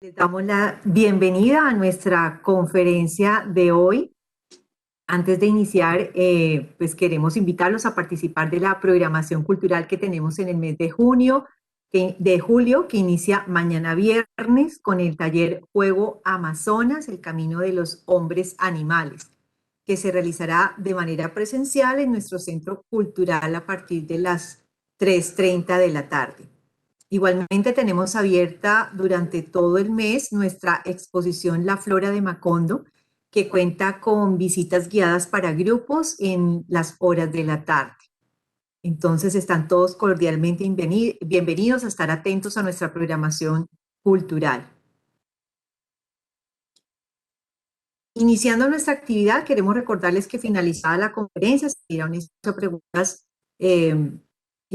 Les damos la bienvenida a nuestra conferencia de hoy. Antes de iniciar, pues queremos invitarlos a participar de la programación cultural que tenemos en el mes de julio, que inicia mañana viernes con el taller Juego Amazonas, el camino de los hombres animales, que se realizará de manera presencial en nuestro centro cultural a partir de las 3:30 de la tarde. Igualmente tenemos abierta durante todo el mes nuestra exposición La Flora de Macondo, que cuenta con visitas guiadas para grupos en las horas de la tarde. Entonces están todos cordialmente bienvenidos a estar atentos a nuestra programación cultural. Iniciando nuestra actividad, queremos recordarles que finalizada la conferencia, seguirá un espacio de preguntas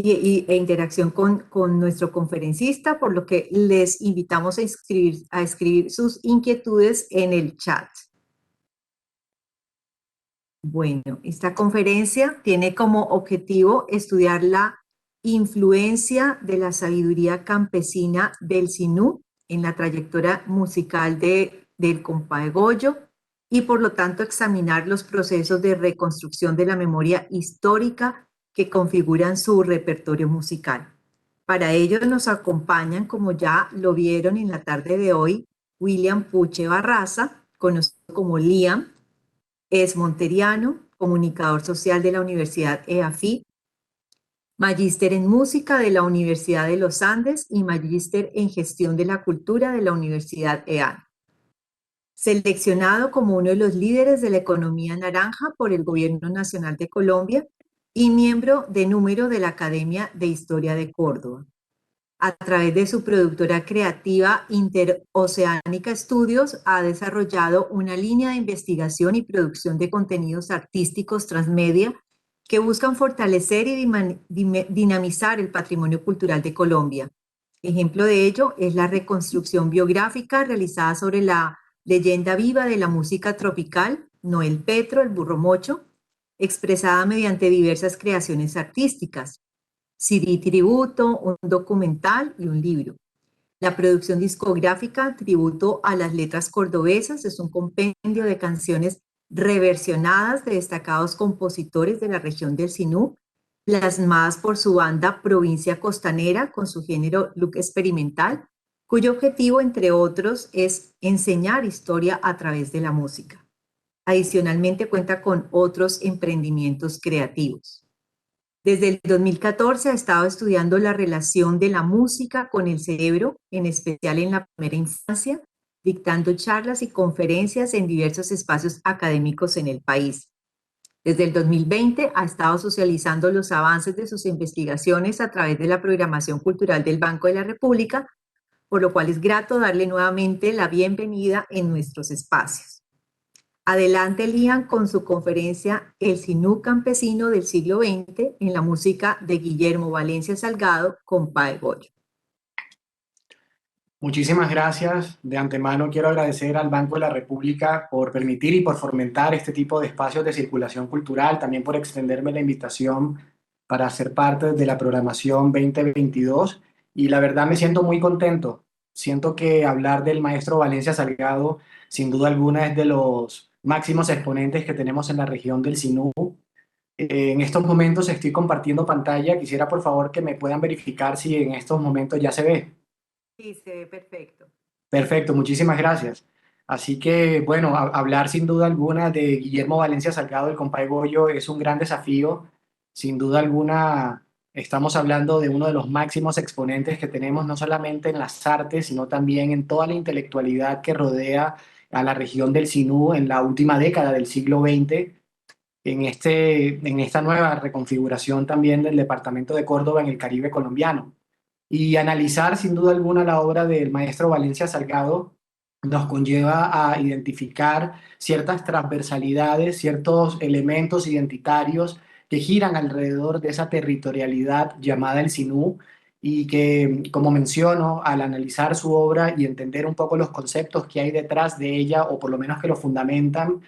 e interacción con nuestro conferencista, por lo que les invitamos a escribir sus inquietudes en el chat. Bueno, esta conferencia tiene como objetivo estudiar la influencia de la sabiduría campesina del Sinú en la trayectoria musical del compadre Goyo y por lo tanto examinar los procesos de reconstrucción de la memoria histórica que configuran su repertorio musical. Para ello nos acompañan, como ya lo vieron en la tarde de hoy, William Puche Barraza, conocido como Liam. Es monteriano, comunicador social de la Universidad EAFIT, magíster en música de la Universidad de los Andes y magíster en gestión de la cultura de la Universidad EAN. Seleccionado como uno de los líderes de la economía naranja por el Gobierno Nacional de Colombia y miembro de número de la Academia de Historia de Córdoba. A través de su productora creativa Interoceánica Studios, ha desarrollado una línea de investigación y producción de contenidos artísticos transmedia que buscan fortalecer y dinamizar el patrimonio cultural de Colombia. Ejemplo de ello es la reconstrucción biográfica realizada sobre la leyenda viva de la música tropical, Noel Petro, el burro mocho, expresada mediante diversas creaciones artísticas. CD tributo, un documental y un libro. La producción discográfica Tributo a las Letras Cordobesas es un compendio de canciones reversionadas de destacados compositores de la región del Sinú, plasmadas por su banda Provincia Costanera con su género look experimental, cuyo objetivo, entre otros, es enseñar historia a través de la música. Adicionalmente cuenta con otros emprendimientos creativos. Desde el 2014 ha estado estudiando la relación de la música con el cerebro, en especial en la primera infancia, dictando charlas y conferencias en diversos espacios académicos en el país. Desde el 2020 ha estado socializando los avances de sus investigaciones a través de la programación cultural del Banco de la República, por lo cual es grato darle nuevamente la bienvenida en nuestros espacios. Adelante, Liam, con su conferencia El Sinú Campesino del siglo XX en la música de Guillermo Valencia Salgado, compadre Goyo. Muchísimas gracias. De antemano quiero agradecer al Banco de la República por permitir y por fomentar este tipo de espacios de circulación cultural, también por extenderme la invitación para ser parte de la programación 2022. Y la verdad me siento muy contento. Siento que hablar del maestro Valencia Salgado, sin duda alguna, es de los máximos exponentes que tenemos en la región del Sinú. En estos momentos estoy compartiendo pantalla. Quisiera por favor que me puedan verificar si en estos momentos ya se ve. Sí, se ve perfecto. Perfecto, muchísimas gracias. Así que, bueno, hablar sin duda alguna de Guillermo Valencia Salgado, el compadre Goyo, es un gran desafío. Sin duda alguna, estamos hablando de uno de los máximos exponentes que tenemos, no solamente en las artes, sino también en toda la intelectualidad que rodea a la región del Sinú en la última década del siglo XX, en esta nueva reconfiguración también del departamento de Córdoba en el Caribe colombiano. Y analizar sin duda alguna la obra del maestro Valencia Salgado nos conlleva a identificar ciertas transversalidades, ciertos elementos identitarios que giran alrededor de esa territorialidad llamada el Sinú y que, como menciono, al analizar su obra y entender un poco los conceptos que hay detrás de ella, o por lo menos que lo fundamentan,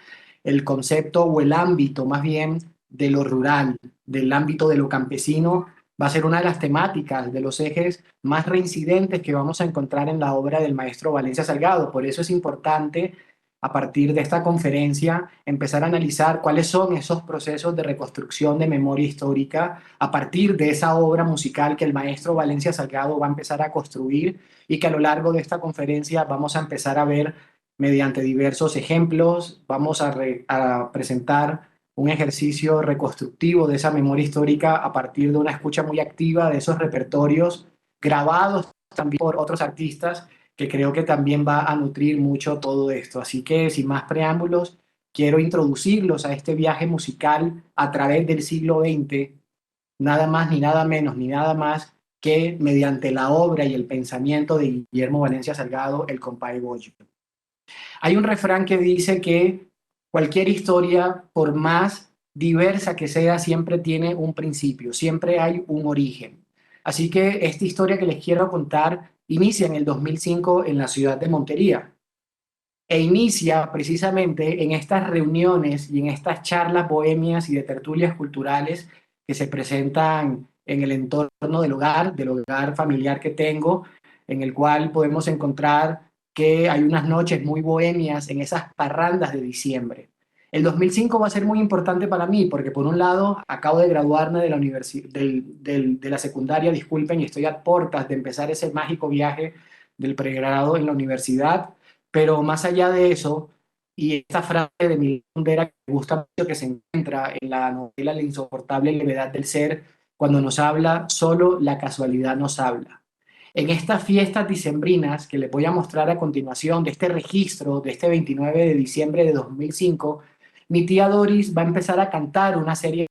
el concepto o el ámbito más bien de lo rural, del ámbito de lo campesino, Va a ser una de las temáticas, de los ejes más reincidentes que vamos a encontrar en la obra del maestro Valencia Salgado. Por eso es importante, a partir de esta conferencia, empezar a analizar cuáles son esos procesos de reconstrucción de memoria histórica a partir de esa obra musical que el maestro Valencia Salgado va a empezar a construir y que a lo largo de esta conferencia vamos a empezar a ver mediante diversos ejemplos. Vamos a presentar un ejercicio reconstructivo de esa memoria histórica a partir de una escucha muy activa de esos repertorios grabados también por otros artistas, que creo que también va a nutrir mucho todo esto. Así que sin más preámbulos, quiero introducirlos a este viaje musical a través del siglo XX, nada más ni nada menos ni nada más que mediante la obra y el pensamiento de Guillermo Valencia Salgado, el Compay Goyo. Hay un refrán que dice que cualquier historia, por más diversa que sea, siempre tiene un principio, siempre hay un origen. Así que esta historia que les quiero contar inicia en el 2005 en la ciudad de Montería e inicia precisamente en estas reuniones y en estas charlas bohemias y de tertulias culturales que se presentan en el entorno del hogar familiar que tengo, en el cual podemos encontrar que hay unas noches muy bohemias en esas parrandas de diciembre. El 2005 va a ser muy importante para mí porque por un lado acabo de graduarme de la de la secundaria, disculpen, y estoy a puertas de empezar ese mágico viaje del pregrado en la universidad, pero más allá de eso, y esta frase de Miguel Kundera que me gusta mucho, que se encuentra en la novela La insoportable levedad del ser, cuando nos habla, solo la casualidad nos habla. En estas fiestas dicembrinas que les voy a mostrar a continuación, de este registro de este 29 de diciembre de 2005, mi tía Doris va a empezar a cantar una serie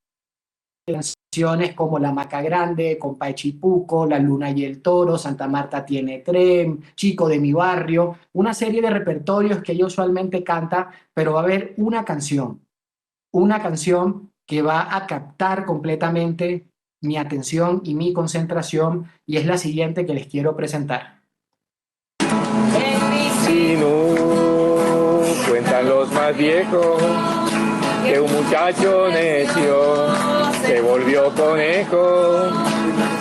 canciones como La Maca Grande, Compa Chipuco, La Luna y el Toro, Santa Marta tiene tren, Chico de mi barrio, una serie de repertorios que ella usualmente canta, pero va a haber una canción que va a captar completamente mi atención y mi concentración, y es la siguiente que les quiero presentar. Si no, cuentan los más viejos que un muchacho necio se volvió conejo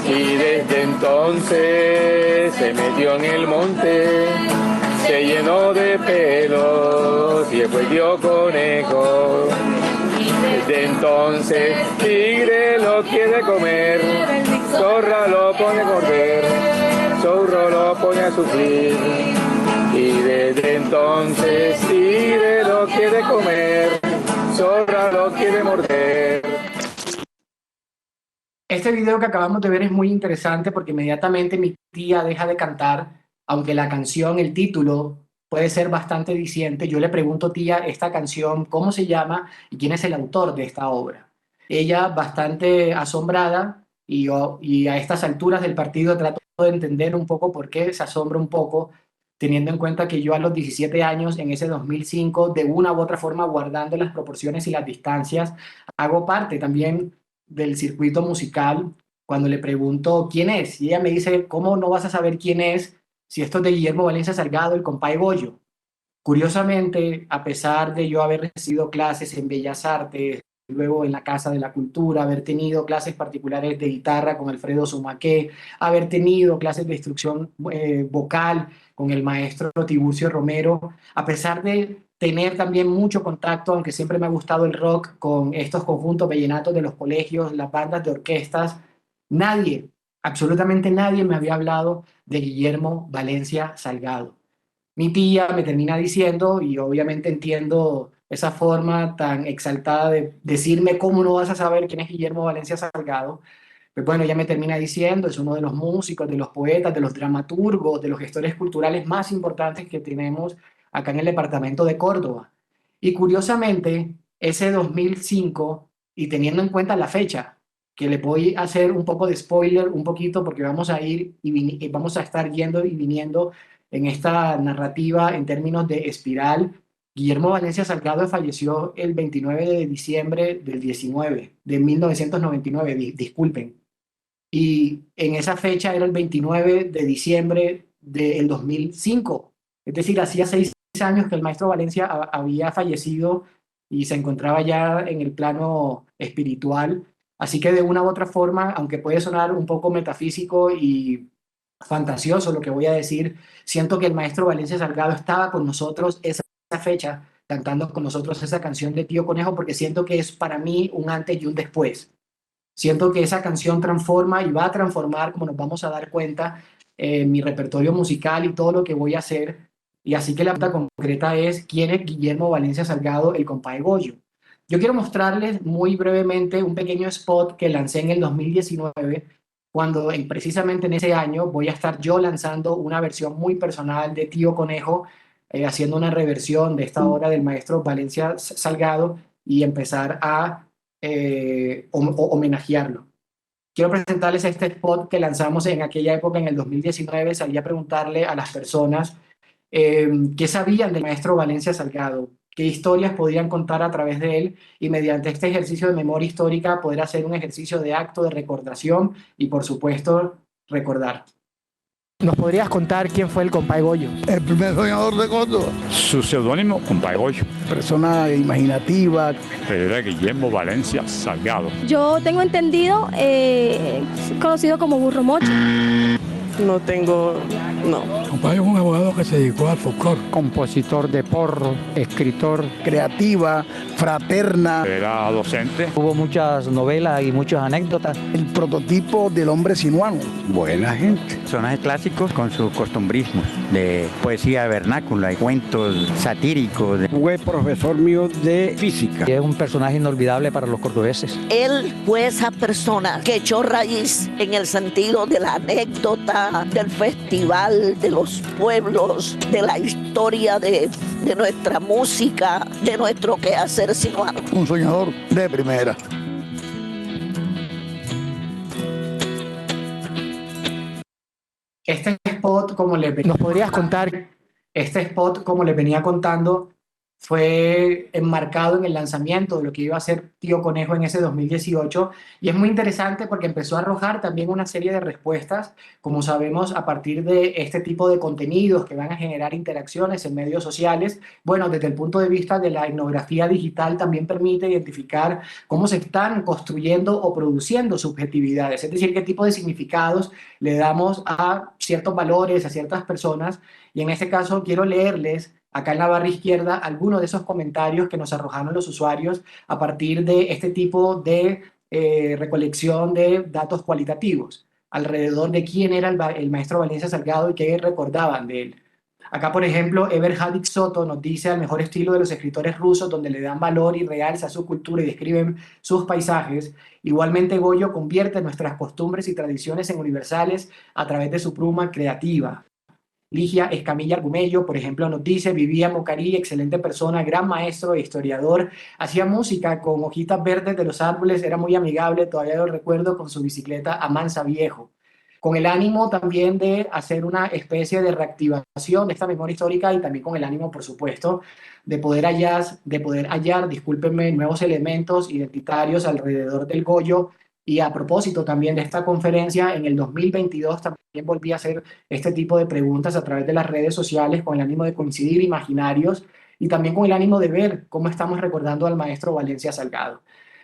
y desde entonces se metió en el monte, se llenó de pelos y después dio conejo. Desde entonces tigre lo quiere comer, zorra lo pone a morder, zorro lo pone a sufrir. Y desde entonces tigre lo quiere comer, zorra lo quiere morder. Este video que acabamos de ver es muy interesante porque inmediatamente mi tía deja de cantar, aunque la canción, el título, puede ser bastante diciente. Yo le pregunto, tía, esta canción, ¿cómo se llama y quién es el autor de esta obra? Ella, bastante asombrada, y a estas alturas del partido trato de entender un poco por qué se asombra un poco, teniendo en cuenta que yo a los 17 años, en ese 2005, de una u otra forma, guardando las proporciones y las distancias, hago parte también del circuito musical. Cuando le pregunto quién es, y ella me dice, ¿cómo no vas a saber quién es si esto es de Guillermo Valencia Salgado, el compay Goyo? Curiosamente, a pesar de yo haber recibido clases en Bellas Artes, luego en la Casa de la Cultura, haber tenido clases particulares de guitarra con Alfredo Sumaqué, haber tenido clases de instrucción vocal con el maestro Tiburcio Romero, a pesar de tener también mucho contacto, aunque siempre me ha gustado el rock, con estos conjuntos vallenatos de los colegios, las bandas de orquestas, nadie, absolutamente nadie me había hablado de Guillermo Valencia Salgado. Mi tía me termina diciendo, y obviamente entiendo esa forma tan exaltada de decirme cómo no vas a saber quién es Guillermo Valencia Salgado. Pues bueno, ella me termina diciendo, es uno de los músicos, de los poetas, de los dramaturgos, de los gestores culturales más importantes que tenemos acá en el departamento de Córdoba. Y curiosamente, ese 2005, y teniendo en cuenta la fecha, que le voy a hacer un poco de spoiler, un poquito, porque vamos a ir y vamos a estar yendo y viniendo en esta narrativa en términos de espiral. Guillermo Valencia Salgado falleció el 29 de diciembre del 19, de 1999, disculpen. Y en esa fecha era el 29 de diciembre del 2005. Es decir, hacía 6 años que el maestro Valencia había fallecido y se encontraba ya en el plano espiritual. Así que de una u otra forma, aunque puede sonar un poco metafísico y fantasioso lo que voy a decir, siento que el maestro Valencia Salgado estaba con nosotros esa fecha, cantando con nosotros esa canción de Tío Conejo, porque siento que es para mí un antes y un después. Siento que esa canción transforma y va a transformar, como nos vamos a dar cuenta, mi repertorio musical y todo lo que voy a hacer. Y así que la pregunta concreta es, ¿quién es Guillermo Valencia Salgado, el compa de Goyo? Yo quiero mostrarles muy brevemente un pequeño spot que lancé en el 2019, cuando precisamente en ese año voy a estar yo lanzando una versión muy personal de Tío Conejo, haciendo una reversión de esta obra del maestro Valencia Salgado y empezar a homenajearlo. Quiero presentarles este spot que lanzamos en aquella época, en el 2019. Salí a preguntarle a las personas qué sabían del maestro Valencia Salgado, qué historias podían contar a través de él, y mediante este ejercicio de memoria histórica poder hacer un ejercicio de acto de recordación y, por supuesto, recordar. ¿Nos podrías contar quién fue el compadre Goyo? El primer soñador de Córdoba. Su seudónimo, compadre Goyo. Persona imaginativa. Era Guillermo Valencia Salgado. Yo tengo entendido, conocido como Burro Mocho. No tengo, no. Compadre es un abogado que se dedicó al folclore. Compositor de porro, escritor. Creativa, fraterna. Era docente. Hubo muchas novelas y muchas anécdotas. El prototipo del hombre sinuano. Buena gente. Personajes clásicos con sus costumbrismos de poesía vernácula y cuentos satíricos. Fue profesor mío de física. Es un personaje inolvidable para los cordobeses. Él fue esa persona que echó raíz en el sentido de la anécdota, del festival, de los pueblos, de la historia de nuestra música, de nuestro quehacer sinuano. Un soñador de primera. Este spot, como les venía ¿Nos podrías contar? Este spot, como les venía contando, fue enmarcado en el lanzamiento de lo que iba a ser Tío Conejo en ese 2018, y es muy interesante porque empezó a arrojar también una serie de respuestas, como sabemos, a partir de este tipo de contenidos que van a generar interacciones en medios sociales. Bueno, desde el punto de vista de la etnografía digital también permite identificar cómo se están construyendo o produciendo subjetividades, es decir, qué tipo de significados le damos a ciertos valores, a ciertas personas, y en este caso quiero leerles acá en la barra izquierda algunos de esos comentarios que nos arrojaron los usuarios a partir de este tipo de recolección de datos cualitativos alrededor de quién era el maestro Valencia Salgado y qué recordaban de él. Acá, por ejemplo, Eber Hadik Soto nos dice: al mejor estilo de los escritores rusos, donde le dan valor y realza su cultura y describen sus paisajes. Igualmente, Goyo convierte nuestras costumbres y tradiciones en universales a través de su pluma creativa. Ligia Escamilla Argumello, por ejemplo, nos dice: vivía en Mocarí, excelente persona, gran maestro e historiador, hacía música con hojitas verdes de los árboles, era muy amigable, todavía lo recuerdo con su bicicleta Amansa Viejo, con el ánimo también de hacer una especie de reactivación de esta memoria histórica, y también con el ánimo, por supuesto, de poder hallar, discúlpenme, nuevos elementos identitarios alrededor del Goyo. Y a propósito también de esta conferencia, en el 2022 también volví a hacer este tipo de preguntas a través de las redes sociales con el ánimo de coincidir imaginarios y también con el ánimo de ver cómo estamos recordando al maestro Valencia Salgado.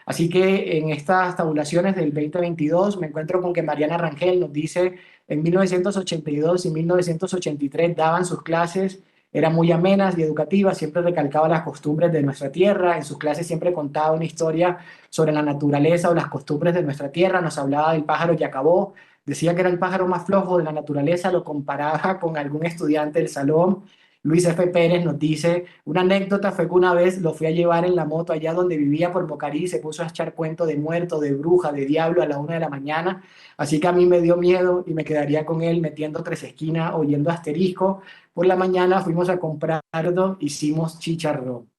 Así que en estas tabulaciones del 2022 me encuentro con que Mariana Rangel nos dice: en 1982 y 1983 daban sus clases, eran muy amenas y educativas, siempre recalcaba las costumbres de nuestra tierra, en sus clases siempre contaba una historia sobre la naturaleza o las costumbres de nuestra tierra, nos hablaba del pájaro Yacabó, decía que era el pájaro más flojo de la naturaleza, lo comparaba con algún estudiante del salón. Luis F. Pérez nos dice: una anécdota fue que una vez lo fui a llevar en la moto allá donde vivía por Bocarí, se puso a echar cuento de muerto, de bruja, de diablo a la 1 de la mañana, así que a mí me dio miedo y me quedaría con él metiendo tres esquinas oyendo Asterisco. Por la mañana fuimos a comprarlo, hicimos chicharrón.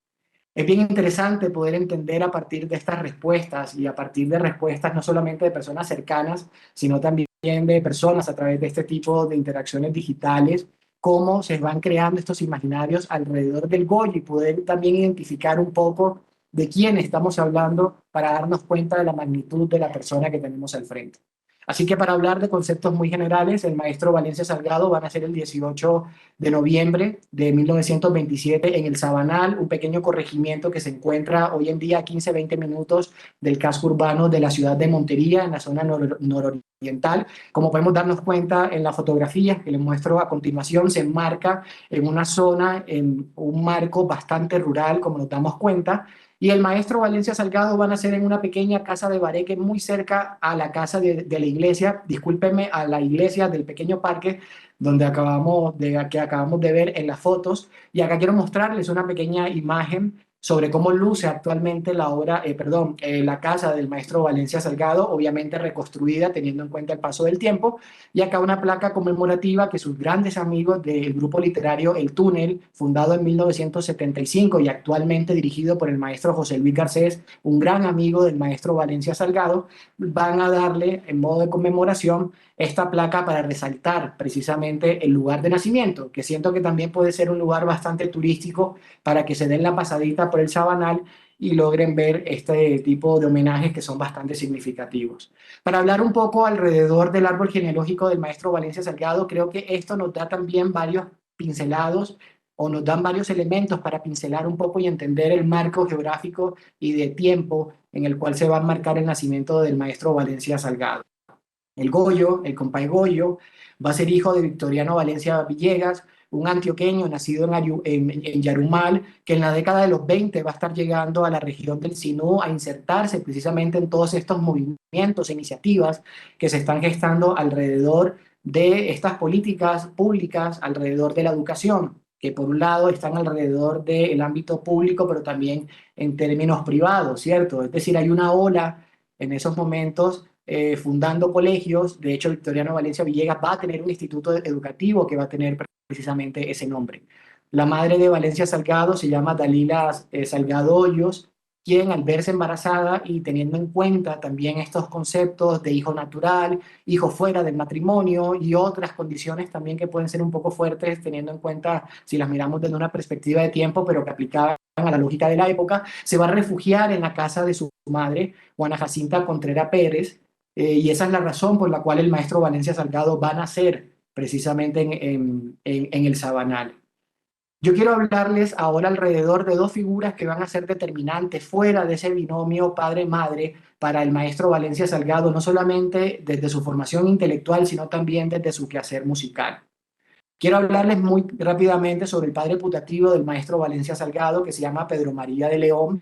Es bien interesante poder entender a partir de estas respuestas y a partir de respuestas no solamente de personas cercanas, sino también de personas a través de este tipo de interacciones digitales, cómo se van creando estos imaginarios alrededor del Goyo, y poder también identificar un poco de quién estamos hablando para darnos cuenta de la magnitud de la persona que tenemos al frente. Así que para hablar de conceptos muy generales, el maestro Valencia Salgado va a nacer el 18 de noviembre de 1927 en el Sabanal, un pequeño corregimiento que se encuentra hoy en día a 15-20 minutos del casco urbano de la ciudad de Montería, en la zona nororiental. Como podemos darnos cuenta en la fotografía que les muestro a continuación, se enmarca en una zona, en un marco bastante rural, como nos damos cuenta, y el maestro Valencia Salgado va a nacer en una pequeña casa de Bareque muy cerca a la casa de la iglesia, discúlpenme, a la iglesia del pequeño parque donde que acabamos de ver en las fotos. Y acá quiero mostrarles una pequeña imagen sobre cómo luce actualmente la casa del maestro Valencia Salgado, obviamente reconstruida teniendo en cuenta el paso del tiempo, y acá una placa conmemorativa que sus grandes amigos del grupo literario El Túnel, fundado en 1975 y actualmente dirigido por el maestro José Luis Garcés, un gran amigo del maestro Valencia Salgado, van a darle en modo de conmemoración esta placa para resaltar precisamente el lugar de nacimiento, que siento que también puede ser un lugar bastante turístico para que se den la pasadita por el Sabanal y logren ver este tipo de homenajes que son bastante significativos. Para hablar un poco alrededor del árbol genealógico del maestro Valencia Salgado, creo que esto nos da también varios pincelados o nos dan varios elementos para pincelar un poco y entender el marco geográfico y de tiempo en el cual se va a marcar el nacimiento del maestro Valencia Salgado. El Goyo, el compay Goyo, va a ser hijo de Victoriano Valencia Villegas, un antioqueño nacido en Yarumal, que en la década de los 20 va a estar llegando a la región del Sinú a insertarse precisamente en todos estos movimientos e iniciativas que se están gestando alrededor de estas políticas públicas, alrededor de la educación, que por un lado están alrededor del ámbito público, pero también en términos privados, ¿cierto? Es decir, hay una ola en esos momentos fundando colegios. De hecho, Victoriano Valencia Villegas va a tener un instituto educativo que va a tener precisamente ese nombre. La madre de Valencia Salgado se llama Dalila Salgado Hoyos, quien al verse embarazada y teniendo en cuenta también estos conceptos de hijo natural, hijo fuera del matrimonio y otras condiciones también que pueden ser un poco fuertes teniendo en cuenta si las miramos desde una perspectiva de tiempo, pero que aplicaban a la lógica de la época, se va a refugiar en la casa de su madre, Juana Jacinta Contreras Pérez, y esa es la razón por la cual el maestro Valencia Salgado va a nacer precisamente en el Sabanal. Yo quiero hablarles ahora alrededor de dos figuras que van a ser determinantes fuera de ese binomio padre-madre para el maestro Valencia Salgado, no solamente desde su formación intelectual, sino también desde su quehacer musical. Quiero hablarles muy rápidamente sobre el padre putativo del maestro Valencia Salgado, que se llama Pedro María de León,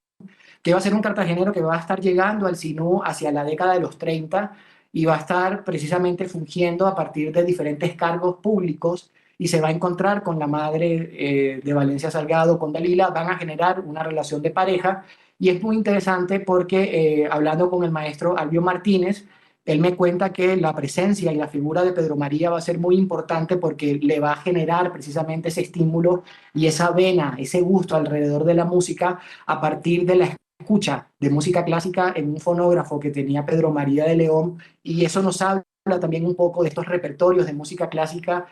que va a ser un cartagenero que va a estar llegando al Sinú hacia la década de los 30 y va a estar precisamente fungiendo a partir de diferentes cargos públicos y se va a encontrar con la madre de Valencia Salgado, con Dalila, van a generar una relación de pareja y es muy interesante porque hablando con el maestro Albio Martínez, él me cuenta que la presencia y la figura de Pedro María va a ser muy importante porque le va a generar precisamente ese estímulo y esa vena, ese gusto alrededor de la música a partir de la escucha de música clásica en un fonógrafo que tenía Pedro María de León, y eso nos habla también un poco de estos repertorios de música clásica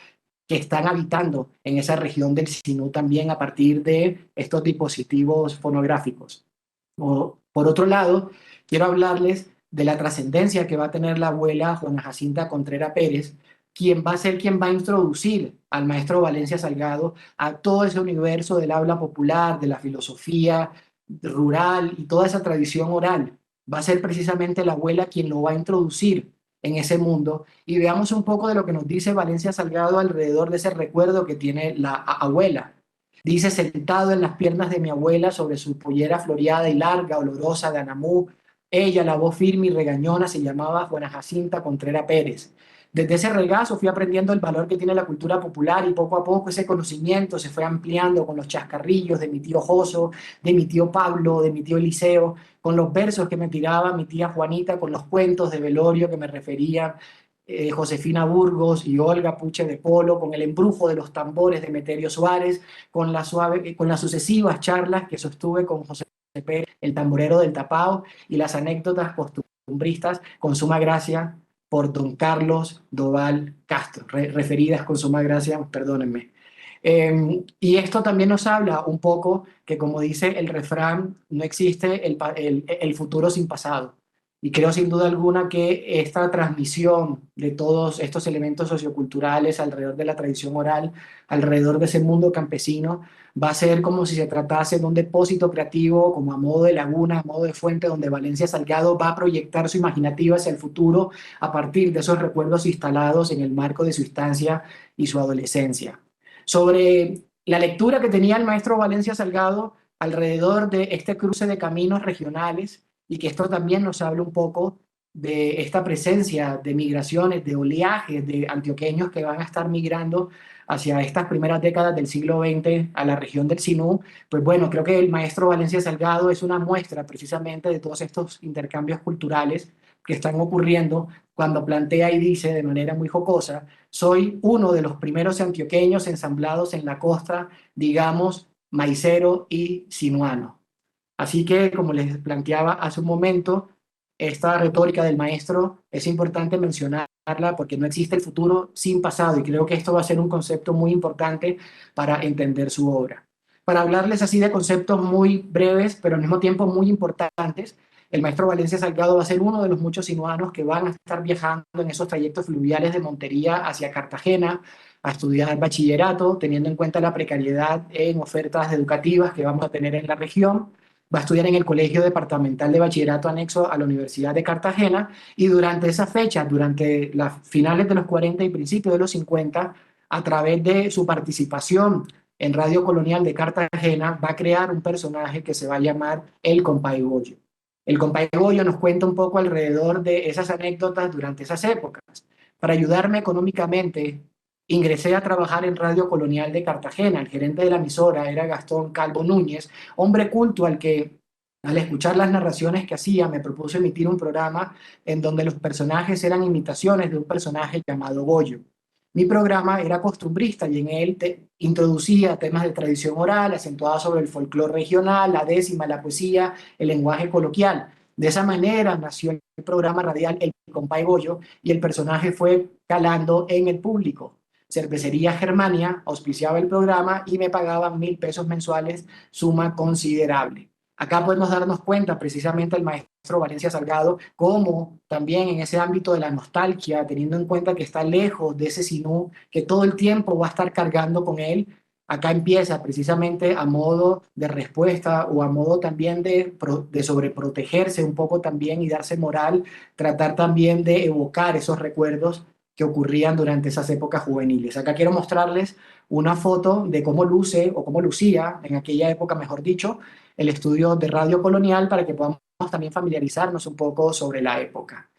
que están habitando en esa región del Sinú también a partir de estos dispositivos fonográficos. Por otro lado, quiero hablarles de la trascendencia que va a tener la abuela Juana Jacinta Contreras Pérez, quien va a ser quien va a introducir al maestro Valencia Salgado a todo ese universo del habla popular, de la filosofía rural y toda esa tradición oral. Va a ser precisamente la abuela quien lo va a introducir en ese mundo, y veamos un poco de lo que nos dice Valencia Salgado alrededor de ese recuerdo que tiene la abuela. Dice: sentado en las piernas de mi abuela sobre su pollera floreada y larga, olorosa de anamú, ella, la voz firme y regañona, se llamaba Juana Jacinta Contreras Pérez. Desde ese regazo fui aprendiendo el valor que tiene la cultura popular y poco a poco ese conocimiento se fue ampliando con los chascarrillos de mi tío Joso, de mi tío Pablo, de mi tío Eliseo, con los versos que me tiraba mi tía Juanita, con los cuentos de velorio que me referían Josefina Burgos y Olga Puche de Polo, con el embrujo de los tambores de Meterio Suárez, con las sucesivas charlas que sostuve con José Pérez, el tamborero del Tapao, y las anécdotas costumbristas con suma gracia por don Carlos Doval Castro, referidas con suma gracia, perdónenme. Y esto también nos habla un poco que, como dice el refrán, no existe el futuro sin pasado. Y creo sin duda alguna que esta transmisión de todos estos elementos socioculturales alrededor de la tradición oral, alrededor de ese mundo campesino, va a ser como si se tratase de un depósito creativo, como a modo de laguna, a modo de fuente, donde Valencia Salgado va a proyectar su imaginativa hacia el futuro a partir de esos recuerdos instalados en el marco de su infancia y su adolescencia. Sobre la lectura que tenía el maestro Valencia Salgado alrededor de este cruce de caminos regionales, y que esto también nos habla un poco de esta presencia de migraciones, de oleajes de antioqueños que van a estar migrando hacia estas primeras décadas del siglo XX a la región del Sinú. Pues bueno, creo que el maestro Valencia Salgado es una muestra precisamente de todos estos intercambios culturales que están ocurriendo cuando plantea y dice de manera muy jocosa: soy uno de los primeros antioqueños ensamblados en la costa, digamos, maicero y sinuano. Así que, como les planteaba hace un momento, esta retórica del maestro es importante mencionarla porque no existe el futuro sin pasado, y creo que esto va a ser un concepto muy importante para entender su obra. Para hablarles así de conceptos muy breves, pero al mismo tiempo muy importantes, el maestro Valencia Salgado va a ser uno de los muchos sinuanos que van a estar viajando en esos trayectos fluviales de Montería hacia Cartagena a estudiar bachillerato, teniendo en cuenta la precariedad en ofertas educativas que vamos a tener en la región. Va a estudiar en el Colegio Departamental de Bachillerato anexo a la Universidad de Cartagena, y durante esa fecha, durante las finales de los 40 y principios de los 50, a través de su participación en Radio Colonial de Cartagena, va a crear un personaje que se va a llamar El Compay Goyo. El Compay Goyo nos cuenta un poco alrededor de esas anécdotas durante esas épocas. Para ayudarme económicamente, ingresé a trabajar en Radio Colonial de Cartagena. El gerente de la emisora era Gastón Calvo Núñez, hombre culto al que, al escuchar las narraciones que hacía, me propuso emitir un programa en donde los personajes eran imitaciones de un personaje llamado Goyo. Mi programa era costumbrista y en él introducía temas de tradición oral, acentuados sobre el folclore regional, la décima, la poesía, el lenguaje coloquial. De esa manera nació el programa radial El Compay Goyo, y el personaje fue calando en el público. Cervecería Germania auspiciaba el programa y me pagaban 1.000 pesos mensuales, suma considerable. Acá podemos darnos cuenta precisamente el maestro Valencia Salgado, cómo también en ese ámbito de la nostalgia, teniendo en cuenta que está lejos de ese Sinú, que todo el tiempo va a estar cargando con él, acá empieza precisamente a modo de respuesta o a modo también de sobreprotegerse un poco también y darse moral, tratar también de evocar esos recuerdos que ocurrían durante esas épocas juveniles. Acá quiero mostrarles una foto de cómo luce, o cómo lucía en aquella época, mejor dicho, el estudio de Radio Colonial, para que podamos también familiarizarnos un poco sobre la época.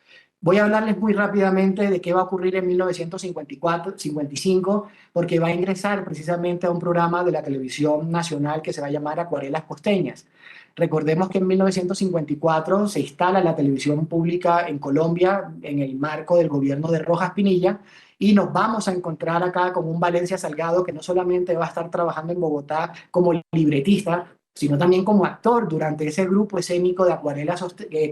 Voy a hablarles muy rápidamente de qué va a ocurrir en 1954-55, porque va a ingresar precisamente a un programa de la televisión nacional que se va a llamar Acuarelas Costeñas. Recordemos que en 1954 se instala la televisión pública en Colombia en el marco del gobierno de Rojas Pinilla, y nos vamos a encontrar acá con un Valencia Salgado que no solamente va a estar trabajando en Bogotá como libretista, sino también como actor durante ese grupo escénico de Acuarelas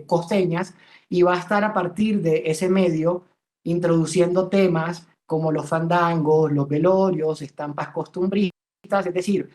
Costeñas, y va a estar a partir de ese medio introduciendo temas como los fandangos, los velorios, estampas costumbristas, es decir,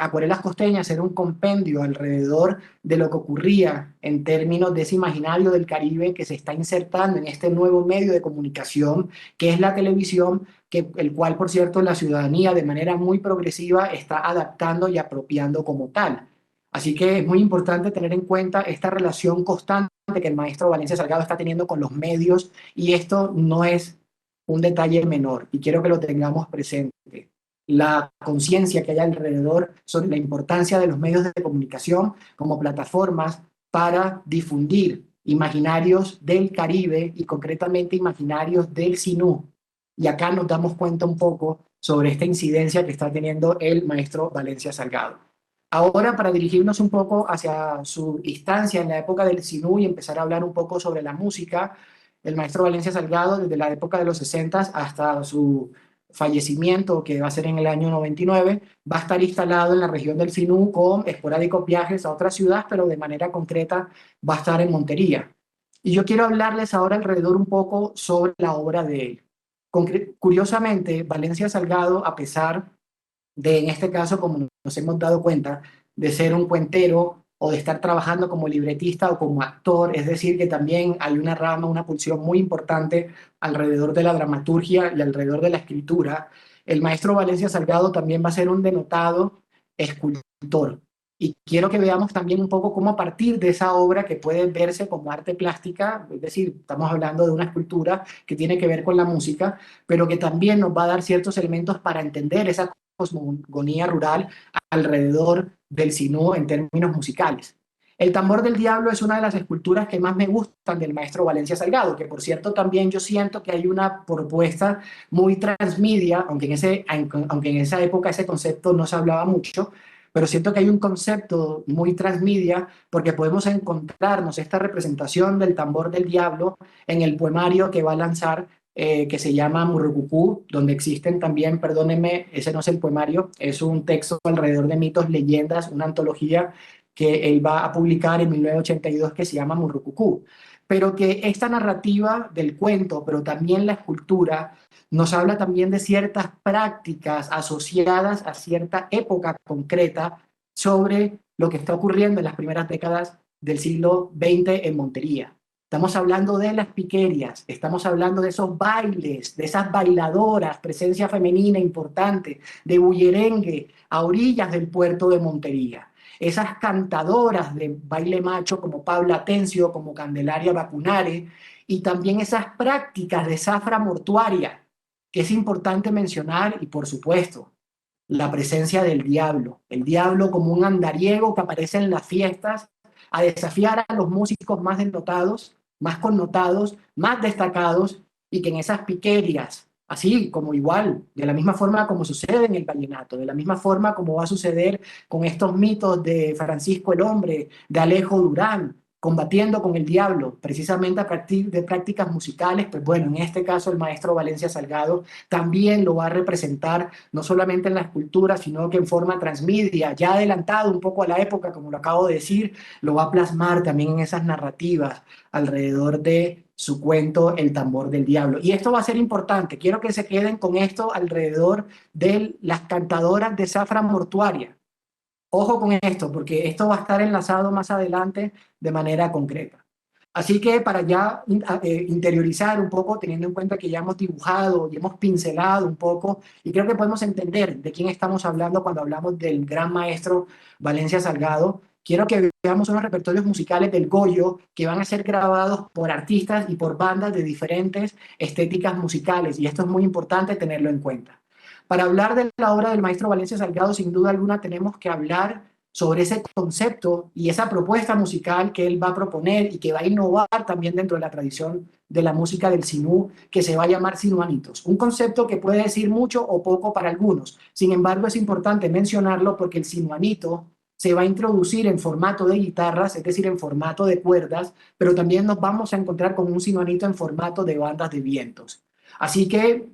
Acuarelas Costeñas era un compendio alrededor de lo que ocurría en términos de ese imaginario del Caribe que se está insertando en este nuevo medio de comunicación que es la televisión, el cual, por cierto, la ciudadanía de manera muy progresiva está adaptando y apropiando como tal. Así que es muy importante tener en cuenta esta relación constante que el maestro Valencia Salgado está teniendo con los medios, y esto no es un detalle menor, y quiero que lo tengamos presente. La conciencia que hay alrededor sobre la importancia de los medios de comunicación como plataformas para difundir imaginarios del Caribe y concretamente imaginarios del Sinú. Y acá nos damos cuenta un poco sobre esta incidencia que está teniendo el maestro Valencia Salgado. Ahora, para dirigirnos un poco hacia su instancia en la época del Sinú y empezar a hablar un poco sobre la música, el maestro Valencia Salgado, desde la época de los 60 hasta su fallecimiento, que va a ser en el año 99, va a estar instalado en la región del Sinú con esporádicos viajes a otras ciudades, pero de manera concreta va a estar en Montería. Y yo quiero hablarles ahora alrededor un poco sobre la obra de él. Curiosamente, Valencia Salgado, a pesar de, en este caso, como nos hemos dado cuenta, de ser un cuentero o de estar trabajando como libretista o como actor, es decir, que también hay una rama, una pulsión muy importante alrededor de la dramaturgia y alrededor de la escritura. El maestro Valencia Salgado también va a ser un denotado escultor. Y quiero que veamos también un poco cómo a partir de esa obra que puede verse como arte plástica, es decir, estamos hablando de una escultura que tiene que ver con la música, pero que también nos va a dar ciertos elementos para entender esa cosmogonía rural alrededor del sinú en términos musicales. El tambor del diablo es una de las esculturas que más me gustan del maestro Valencia Salgado, que por cierto también yo siento que hay una propuesta muy transmedia, aunque en esa época ese concepto no se hablaba mucho, pero siento que hay un concepto muy transmedia porque podemos encontrarnos esta representación del tambor del diablo en el poemario que va a lanzar, que se llama Murrucucú, donde existen también, perdónenme, ese no es el poemario, es un texto alrededor de mitos, leyendas, una antología que él va a publicar en 1982 que se llama Murrucucú. Pero que esta narrativa del cuento, pero también la escultura, nos habla también de ciertas prácticas asociadas a cierta época concreta sobre lo que está ocurriendo en las primeras décadas del siglo XX en Montería. Estamos hablando de las piquerias, estamos hablando de esos bailes, de esas bailadoras, presencia femenina importante, de bullerengue a orillas del puerto de Montería. Esas cantadoras de baile macho como Paula Atencio, como Candelaria Bacunare, y también esas prácticas de zafra mortuaria, que es importante mencionar, y por supuesto, la presencia del diablo. El diablo como un andariego que aparece en las fiestas a desafiar a los músicos más denotados, más connotados, más destacados, y que en esas piquerias, así como igual, de la misma forma como sucede en el vallenato, de la misma forma como va a suceder con estos mitos de Francisco el Hombre, de Alejo Durán, combatiendo con el diablo, precisamente a partir de prácticas musicales, pues bueno, en este caso el maestro Valencia Salgado también lo va a representar, no solamente en la escultura, sino que en forma transmedia, ya adelantado un poco a la época, como lo acabo de decir, lo va a plasmar también en esas narrativas alrededor de su cuento El tambor del diablo. Y esto va a ser importante, quiero que se queden con esto alrededor de las cantadoras de zafra mortuaria. Ojo con esto, porque esto va a estar enlazado más adelante de manera concreta. Así que para ya interiorizar un poco, teniendo en cuenta que ya hemos dibujado y hemos pincelado un poco, y creo que podemos entender de quién estamos hablando cuando hablamos del gran maestro Valencia Salgado, quiero que veamos unos repertorios musicales del Goyo que van a ser grabados por artistas y por bandas de diferentes estéticas musicales, y esto es muy importante tenerlo en cuenta. Para hablar de la obra del maestro Valencia Salgado, sin duda alguna tenemos que hablar sobre ese concepto y esa propuesta musical que él va a proponer y que va a innovar también dentro de la tradición de la música del sinú, que se va a llamar sinuanitos. Un concepto que puede decir mucho o poco para algunos. Sin embargo, es importante mencionarlo porque el sinuanito se va a introducir en formato de guitarras, es decir, en formato de cuerdas, pero también nos vamos a encontrar con un sinuanito en formato de bandas de vientos. Así que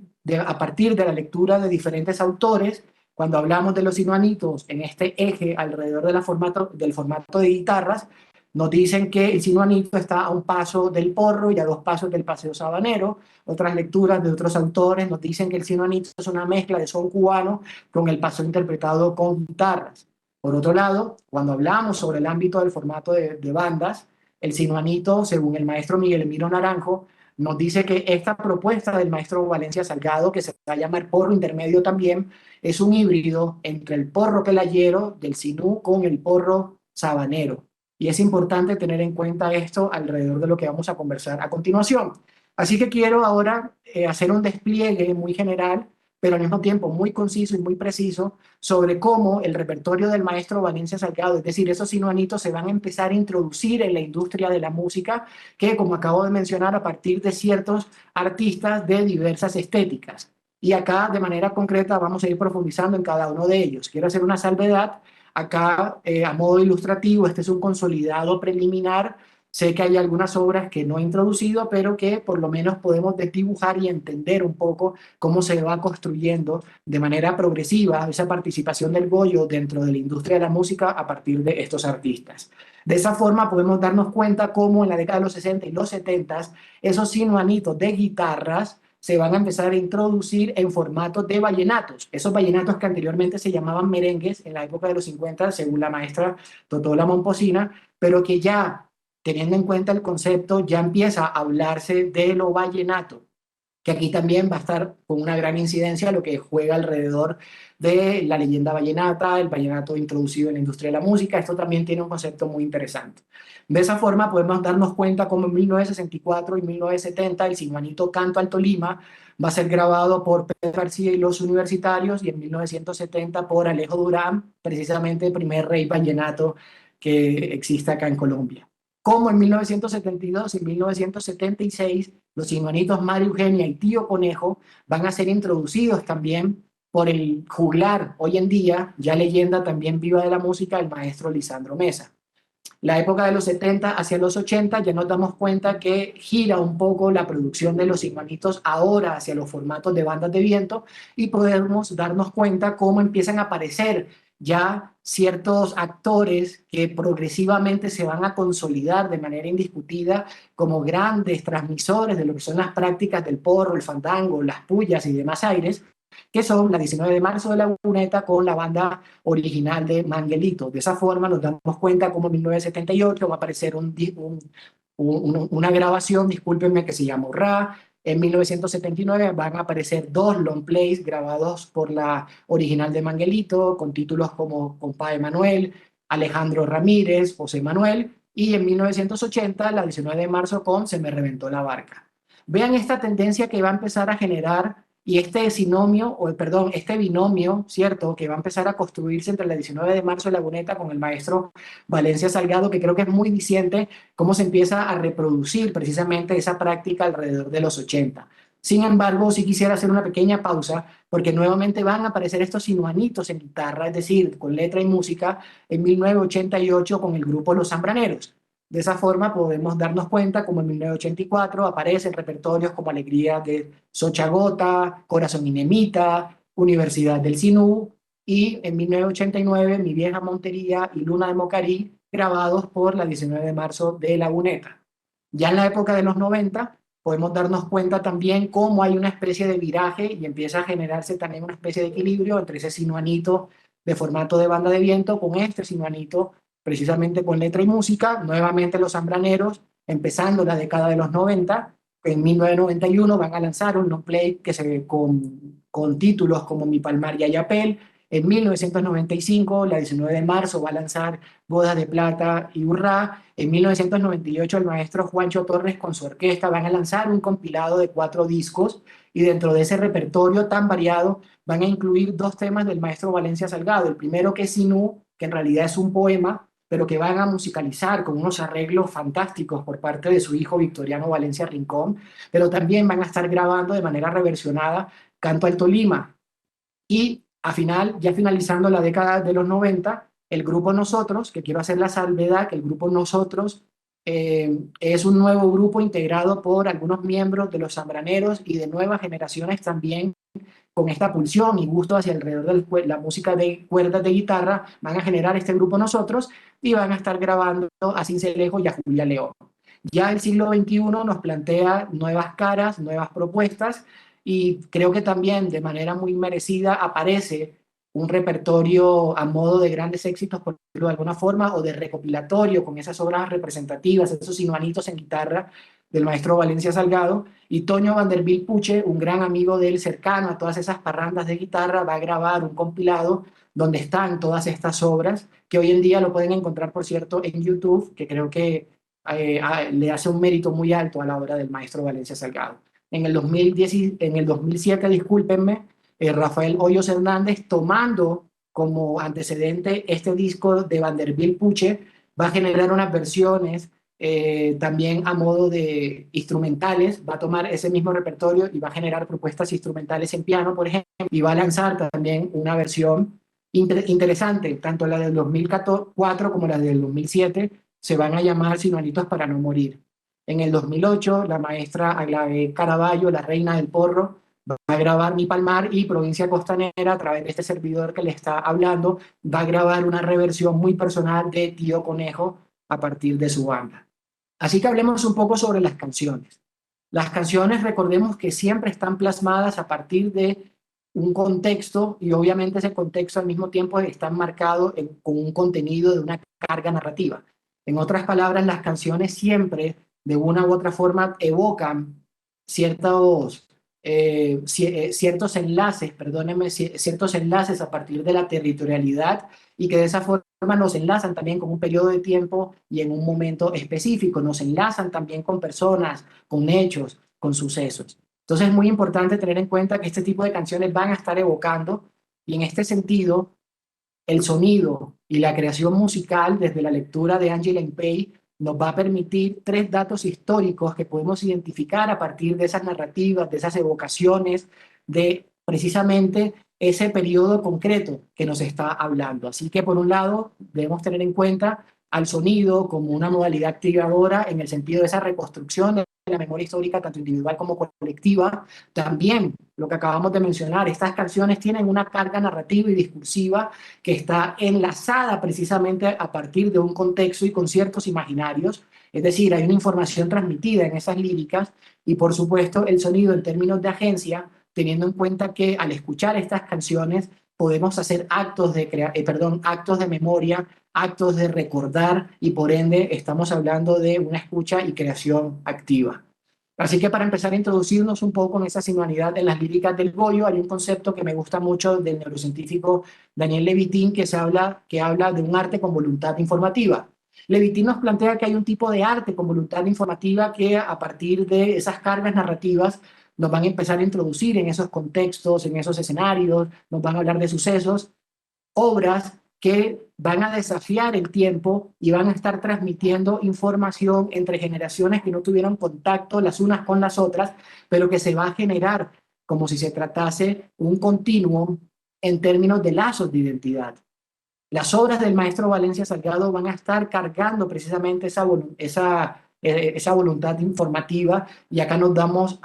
a partir de la lectura de diferentes autores, cuando hablamos de los sinuanitos en este eje alrededor del formato de guitarras, nos dicen que el sinuanito está a un paso del porro y a 2 pasos del paseo sabanero. Otras lecturas de otros autores nos dicen que el sinuanito es una mezcla de son cubano con el paso interpretado con guitarras. Por otro lado, cuando hablamos sobre el ámbito del formato de bandas, el sinuanito, según el maestro Miguel Emilio Naranjo, nos dice que esta propuesta del maestro Valencia Salgado, que se va a llamar porro intermedio también, es un híbrido entre el porro pelayero del sinú con el porro sabanero. Y es importante tener en cuenta esto alrededor de lo que vamos a conversar a continuación. Así que quiero ahora hacer un despliegue muy general, pero al mismo tiempo muy conciso y muy preciso, sobre cómo el repertorio del maestro Valencia Salgado, es decir, esos sinuanitos se van a empezar a introducir en la industria de la música, que como acabo de mencionar, a partir de ciertos artistas de diversas estéticas. Y acá, de manera concreta, vamos a ir profundizando en cada uno de ellos. Quiero hacer una salvedad. Acá, a modo ilustrativo, este es un consolidado preliminar. Sé que hay algunas obras que no he introducido, pero que por lo menos podemos desdibujar y entender un poco cómo se va construyendo de manera progresiva esa participación del Goyo dentro de la industria de la música a partir de estos artistas. De esa forma podemos darnos cuenta cómo en la década de los 60 y los 70 esos sinuanitos de guitarras se van a empezar a introducir en formatos de vallenatos. Esos vallenatos que anteriormente se llamaban merengues en la época de los 50, según la maestra Totola Momposina, pero que ya, teniendo en cuenta el concepto, ya empieza a hablarse de lo vallenato, que aquí también va a estar con una gran incidencia lo que juega alrededor de la leyenda vallenata, el vallenato introducido en la industria de la música. Esto también tiene un concepto muy interesante. De esa forma podemos darnos cuenta cómo en 1964 y 1970 el sinuanito Canto al Tolima va a ser grabado por Pedro García y los Universitarios, y en 1970 por Alejo Durán, precisamente el primer rey vallenato que existe acá en Colombia. Como en 1972 y 1976, los sinuanitos María Eugenia y Tío Conejo van a ser introducidos también por el juglar, hoy en día, ya leyenda también viva de la música, el maestro Lisandro Mesa. La época de los 70 hacia los 80 ya nos damos cuenta que gira un poco la producción de los sinuanitos ahora hacia los formatos de bandas de viento, y podemos darnos cuenta cómo empiezan a aparecer ya ciertos actores que progresivamente se van a consolidar de manera indiscutida como grandes transmisores de lo que son las prácticas del porro, el fandango, las pullas y demás aires, que son la 19 de marzo de Laguneta con la banda original de Manguelito. De esa forma nos damos cuenta como en 1978 va a aparecer una grabación, discúlpenme, que se llama Ra. En 1979 van a aparecer dos long plays grabados por la original de Manguelito, con títulos como Compadre Manuel, Alejandro Ramírez, José Manuel, y en 1980, la 19 de marzo, con Se me reventó la barca. Vean esta tendencia que va a empezar a generar, y este este binomio, ¿cierto?, que va a empezar a construirse entre la 19 de marzo de Laguneta con el maestro Valencia Salgado, que creo que es muy diciente cómo se empieza a reproducir precisamente esa práctica alrededor de los 80. Sin embargo, sí quisiera hacer una pequeña pausa, porque nuevamente van a aparecer estos sinuanitos en guitarra, es decir, con letra y música, en 1988 con el grupo Los Zambraneros. De esa forma podemos darnos cuenta como en 1984 aparecen repertorios como Alegría de Sochagota, Corazón y Nemita, Universidad del Sinú, y en 1989 Mi Vieja Montería y Luna de Mocarí, grabados por la 19 de marzo de Laguneta. Ya en la época de los 90 podemos darnos cuenta también cómo hay una especie de viraje y empieza a generarse también una especie de equilibrio entre ese sinuanito de formato de banda de viento con este sinuanito precisamente con letra y música. Nuevamente los Zambraneros, empezando la década de los 90, en 1991 van a lanzar un long play con títulos como Mi Palmar y Ayapel. En 1995, la 19 de marzo, va a lanzar Bodas de Plata y Urrá. En 1998, el maestro Juancho Torres con su orquesta van a lanzar un compilado de 4 discos, y dentro de ese repertorio tan variado van a incluir 2 temas del maestro Valencia Salgado. El primero, que es Sinú, que en realidad es un poema, pero que van a musicalizar con unos arreglos fantásticos por parte de su hijo Victoriano Valencia Rincón, pero también van a estar grabando de manera reversionada Canto al Tolima. Y ya finalizando la década de los 90, el grupo Nosotros, que quiero hacer la salvedad, que el grupo Nosotros es un nuevo grupo integrado por algunos miembros de los Zambraneros y de nuevas generaciones también, con esta pulsión y gusto hacia alrededor de la música de cuerdas de guitarra. Van a generar este grupo Nosotros y van a estar grabando a Cincelejo y a Julia León. Ya el siglo XXI nos plantea nuevas caras, nuevas propuestas, y creo que también de manera muy merecida aparece un repertorio a modo de grandes éxitos, por decirlo de alguna forma, o de recopilatorio con esas obras representativas, esos sinuanitos en guitarra del maestro Valencia Salgado. Y Toño Vanderbilt Puche, un gran amigo de él, cercano a todas esas parrandas de guitarra, va a grabar un compilado donde están todas estas obras, que hoy en día lo pueden encontrar, por cierto, en YouTube, que creo que le hace un mérito muy alto a la obra del maestro Valencia Salgado. En el 2007, discúlpenme, Rafael Hoyos Hernández, tomando como antecedente este disco de Vanderbilt Puche, va a generar unas versiones también a modo de instrumentales. Va a tomar ese mismo repertorio y va a generar propuestas instrumentales en piano, por ejemplo, y va a lanzar también una versión interesante, tanto la del 2004 como la del 2007, se van a llamar Sinuanitos para no morir. En el 2008, la maestra Aglaé Caraballo, la reina del porro, va a grabar Mi Palmar, y Provincia Costanera, a través de este servidor que le está hablando, va a grabar una reversión muy personal de Tío Conejo a partir de su banda. Así que hablemos un poco sobre las canciones. Las canciones, recordemos que siempre están plasmadas a partir de un contexto y obviamente ese contexto al mismo tiempo está marcado con un contenido de una carga narrativa. En otras palabras, las canciones siempre de una u otra forma evocan ciertos enlaces, perdónenme, ciertos enlaces a partir de la territorialidad y que de esa forma nos enlazan también con un periodo de tiempo y en un momento específico, nos enlazan también con personas, con hechos, con sucesos. Entonces es muy importante tener en cuenta que este tipo de canciones van a estar evocando y en este sentido el sonido y la creación musical desde la lectura de Angela Impey nos va a permitir 3 datos históricos que podemos identificar a partir de esas narrativas, de esas evocaciones, de precisamente ese periodo concreto que nos está hablando. Así que por un lado debemos tener en cuenta al sonido como una modalidad activadora en el sentido de esa reconstrucción de la memoria histórica tanto individual como colectiva. También lo que acabamos de mencionar, estas canciones tienen una carga narrativa y discursiva que está enlazada precisamente a partir de un contexto y con ciertos imaginarios, es decir, hay una información transmitida en esas líricas y por supuesto el sonido en términos de agencia, teniendo en cuenta que al escuchar estas canciones podemos hacer actos de memoria, actos de recordar y por ende estamos hablando de una escucha y creación activa. Así que para empezar a introducirnos un poco en esa sinuanidad en las líricas del Goyo, hay un concepto que me gusta mucho del neurocientífico Daniel Levitin que habla de un arte con voluntad informativa. Levitin nos plantea que hay un tipo de arte con voluntad informativa que a partir de esas cargas narrativas nos van a empezar a introducir en esos contextos, en esos escenarios, nos van a hablar de sucesos, obras que van a desafiar el tiempo y van a estar transmitiendo información entre generaciones que no tuvieron contacto las unas con las otras, pero que se va a generar como si se tratase un continuum en términos de lazos de identidad. Las obras del maestro Valencia Salgado van a estar cargando precisamente esa voluntad informativa y acá nos vamos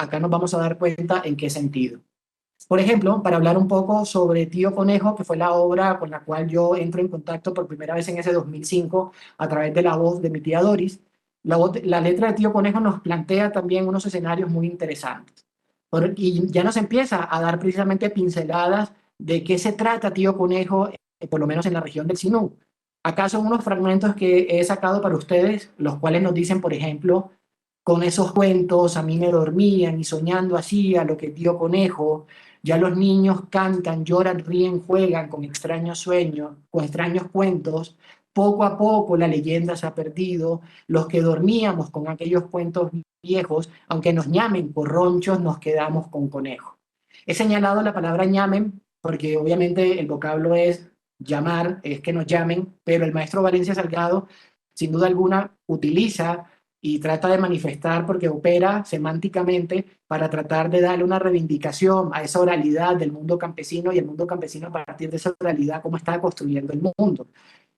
a dar cuenta en qué sentido. Por ejemplo, para hablar un poco sobre Tío Conejo, que fue la obra con la cual yo entro en contacto por primera vez en ese 2005 a través de la voz de mi tía Doris, la letra de Tío Conejo nos plantea también unos escenarios muy interesantes. Y ya nos empieza a dar precisamente pinceladas de qué se trata Tío Conejo, por lo menos en la región del Sinú. Acá son unos fragmentos que he sacado para ustedes, los cuales nos dicen, por ejemplo, con esos cuentos a mí me dormían y soñando así a lo que Tío Conejo, ya los niños cantan, lloran, ríen, juegan con extraños sueños, con extraños cuentos. Poco a poco la leyenda se ha perdido. Los que dormíamos con aquellos cuentos viejos, aunque nos llamen corronchos, nos quedamos con conejo. He señalado la palabra llamen porque obviamente el vocablo es llamar, es que nos llamen, pero el maestro Valencia Salgado, sin duda alguna, utiliza y trata de manifestar porque opera semánticamente para tratar de darle una reivindicación a esa oralidad del mundo campesino y el mundo campesino a partir de esa oralidad, cómo está construyendo el mundo.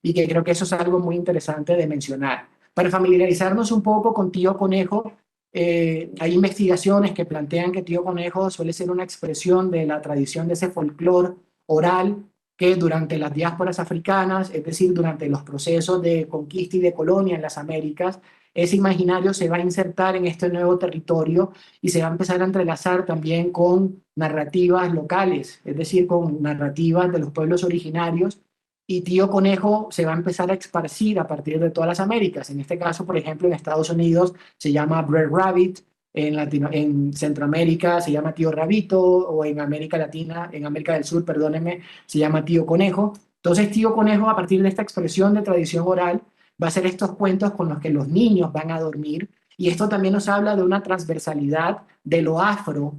Y que creo que eso es algo muy interesante de mencionar. Para familiarizarnos un poco con Tío Conejo, hay investigaciones que plantean que Tío Conejo suele ser una expresión de la tradición de ese folclore oral que durante las diásporas africanas, es decir, durante los procesos de conquista y de colonia en las Américas, ese imaginario se va a insertar en este nuevo territorio y se va a empezar a entrelazar también con narrativas locales, es decir, con narrativas de los pueblos originarios, y Tío Conejo se va a empezar a esparcir a partir de todas las Américas. En este caso, por ejemplo, en Estados Unidos se llama Brer Rabbit, en Centroamérica se llama Tío Rabito, o en América Latina, en América del Sur, perdónenme, se llama Tío Conejo. Entonces, Tío Conejo, a partir de esta expresión de tradición oral, va a ser estos cuentos con los que los niños van a dormir, y esto también nos habla de una transversalidad de lo afro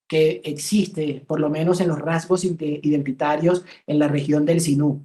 que existe, por lo menos en los rasgos identitarios en la región del Sinú.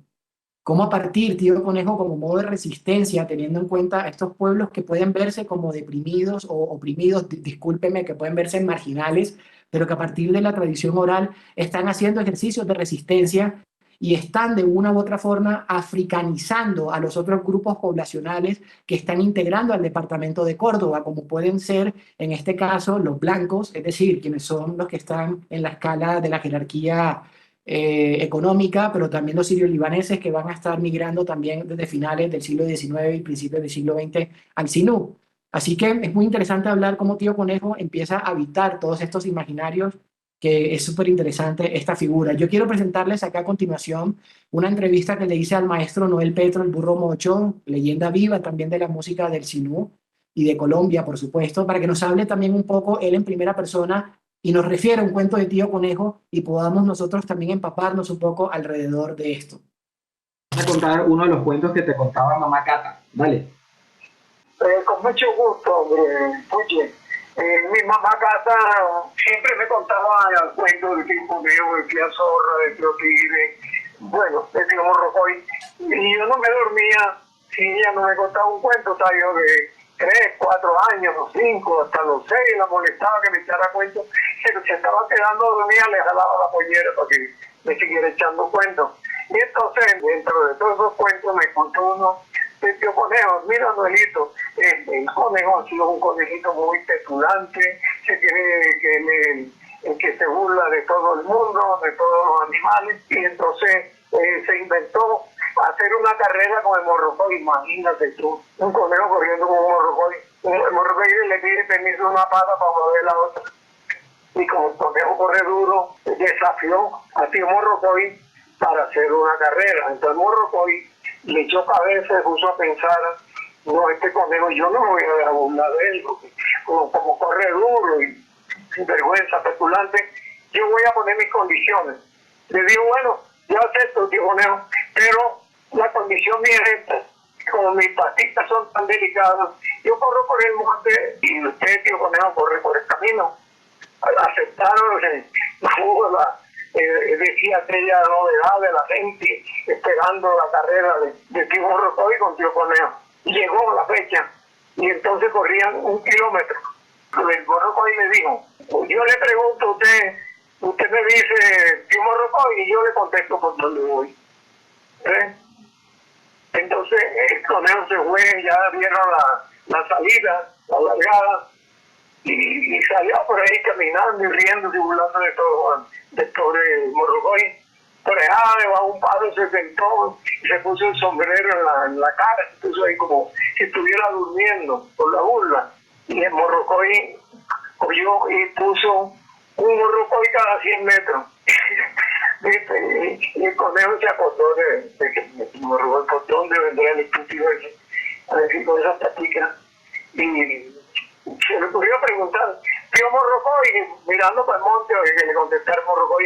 Cómo a partir, Tío Conejo, como modo de resistencia, teniendo en cuenta a estos pueblos que pueden verse como deprimidos o oprimidos, discúlpeme, que pueden verse marginales, pero que a partir de la tradición oral están haciendo ejercicios de resistencia y están de una u otra forma africanizando a los otros grupos poblacionales que están integrando al departamento de Córdoba, como pueden ser, en este caso, los blancos, es decir, quienes son los que están en la escala de la jerarquía económica, pero también los sirio-libaneses que van a estar migrando también desde finales del siglo XIX y principios del siglo XX al Sinú. Así que es muy interesante hablar cómo Tío Conejo empieza a habitar todos estos imaginarios, que es súper interesante esta figura. Yo quiero presentarles acá a continuación una entrevista que le hice al maestro Noel Petro, el Burro Mocho, leyenda viva también de la música del Sinú y de Colombia, por supuesto, para que nos hable también un poco él en primera persona y nos refiera un cuento de Tío Conejo y podamos nosotros también empaparnos un poco alrededor de esto. Voy a contar uno de los cuentos que te contaba mamá Cata. Dale. Con mucho gusto, hombre. Oye, mi mamá Cata siempre me contaba cuentos de Tío Conejo, de Tía Zorra, de Tío Tigre, bueno, de Tío Morrocoy. Y yo no me dormía si ella no me contaba un cuento, estaba yo de 3, 4 años, o 5, hasta los 6, la molestaba que me echara cuentos. Se estaba quedando dormida, le jalaba la pollera para que me siguiera echando cuentos. Y entonces, dentro de todos esos cuentos, me contó uno de Tío Conejo. Mira, Noelito, el conejo ha sido un conejito muy petulante, se cree que el que se burla de todo el mundo, de todos los animales, y entonces se inventó hacer una carrera con el morrocoy. Imagínate tú, un conejo corriendo con un morrocoy. El morrocoy le pide permiso a una pata para mover la otra. Y como el conejo corre duro, desafió a Tío Morrocoy para hacer una carrera. Entonces Morrocoy le echó cabeza, se puso a pensar, no, este conejo yo no me voy a dejar burlar de él, porque como corre duro y sin vergüenza, petulante, yo voy a poner mis condiciones. Le digo, bueno, yo acepto, Tío Conejo, pero la condición mía es esta: como mis patitas son tan delicadas, yo corro por el monte y usted, Tío Conejo, corre por el camino. Aceptaron, decía aquella novedad de la gente esperando la carrera de Tío Morrocoy con Tío Conejo. Y llegó la fecha y entonces corrían 1 kilómetro. El Morrocoy le dijo, yo le pregunto a usted me dice Tío Morrocoy y yo le contesto por dónde voy. Entonces el conejo se fue, ya vieron la salida, la largada, y salió por ahí caminando y riendo y burlando de todo el Morrocoy. Por allá debajo un palo se sentó y se puso el sombrero en la cara, se puso ahí como si estuviera durmiendo por la burla. Y el Morrocoy oyó y puso un Morrocoy cada 100 metros. Y el conejo se acordó de que el Morrocoy, ¿por dónde vendría el estúpido ese? A decir con esas tácticas. Y se le ocurrió preguntar, Tío Morrocoy, mirando para el monte, que le contestara Morrocoy,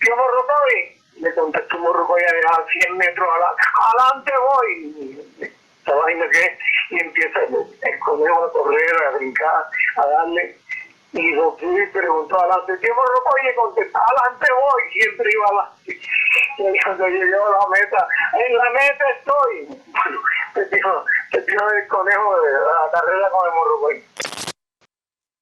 Tío Morrocoy, le contestó Morrocoy a 100 metros, adelante voy. Esa vaina que, y empieza el conejo a correr, a brincar, a darle, y lo que preguntó adelante, Tío Morrocoy, le contestó, adelante voy, siempre iba adelante. Y cuando llegó a la meta, en la meta estoy. Bueno, se tiró el conejo de la carrera con el Morrocoy.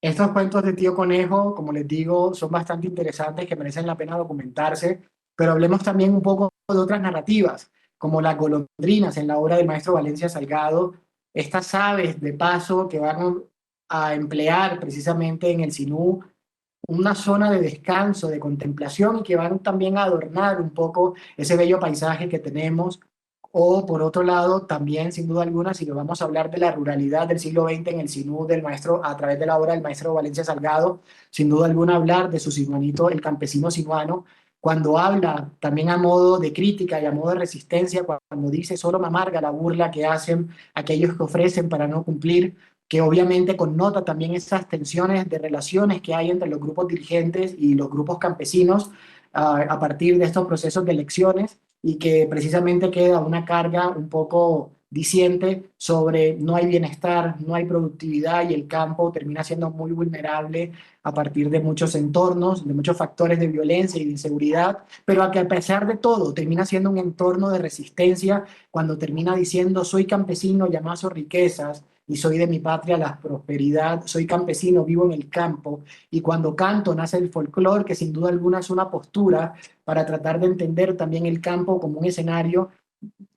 Estos cuentos de Tío Conejo, como les digo, son bastante interesantes, que merecen la pena documentarse, pero hablemos también un poco de otras narrativas, como las golondrinas en la obra del maestro Valencia Salgado, estas aves de paso que van a emplear precisamente en el Sinú una zona de descanso, de contemplación, y que van también a adornar un poco ese bello paisaje que tenemos. O por otro lado, también sin duda alguna, si lo vamos a hablar de la ruralidad del siglo XX en el Sinú del maestro, a través de la obra del maestro Valencia Salgado, sin duda alguna hablar de su sinuanito, el campesino sinuano, cuando habla también a modo de crítica y a modo de resistencia, cuando dice solo me amarga la burla que hacen aquellos que ofrecen para no cumplir, que obviamente connota también esas tensiones de relaciones que hay entre los grupos dirigentes y los grupos campesinos a partir de estos procesos de elecciones, y que precisamente queda una carga un poco diciente sobre no hay bienestar, no hay productividad, y el campo termina siendo muy vulnerable a partir de muchos entornos, de muchos factores de violencia y de inseguridad, pero a que a pesar de todo termina siendo un entorno de resistencia cuando termina diciendo soy campesino y amaso riquezas y soy de mi patria la prosperidad, soy campesino, vivo en el campo, y cuando canto nace el folclore, que sin duda alguna es una postura para tratar de entender también el campo como un escenario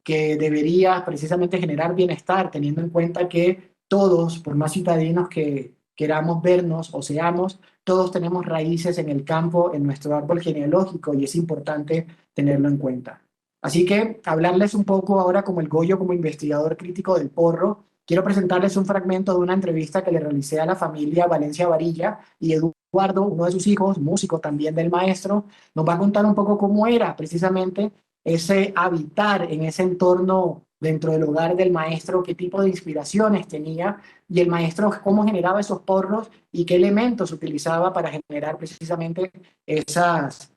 que debería precisamente generar bienestar, teniendo en cuenta que todos, por más citadinos que queramos vernos o seamos, todos tenemos raíces en el campo, en nuestro árbol genealógico, y es importante tenerlo en cuenta. Así que hablarles un poco ahora como el Goyo, como investigador crítico del porro, quiero presentarles un fragmento de una entrevista que le realicé a la familia Valencia Varilla, y Eduardo, uno de sus hijos, músico también del maestro, nos va a contar un poco cómo era precisamente ese habitar en ese entorno dentro del hogar del maestro, qué tipo de inspiraciones tenía, y el maestro cómo generaba esos porros y qué elementos utilizaba para generar precisamente esas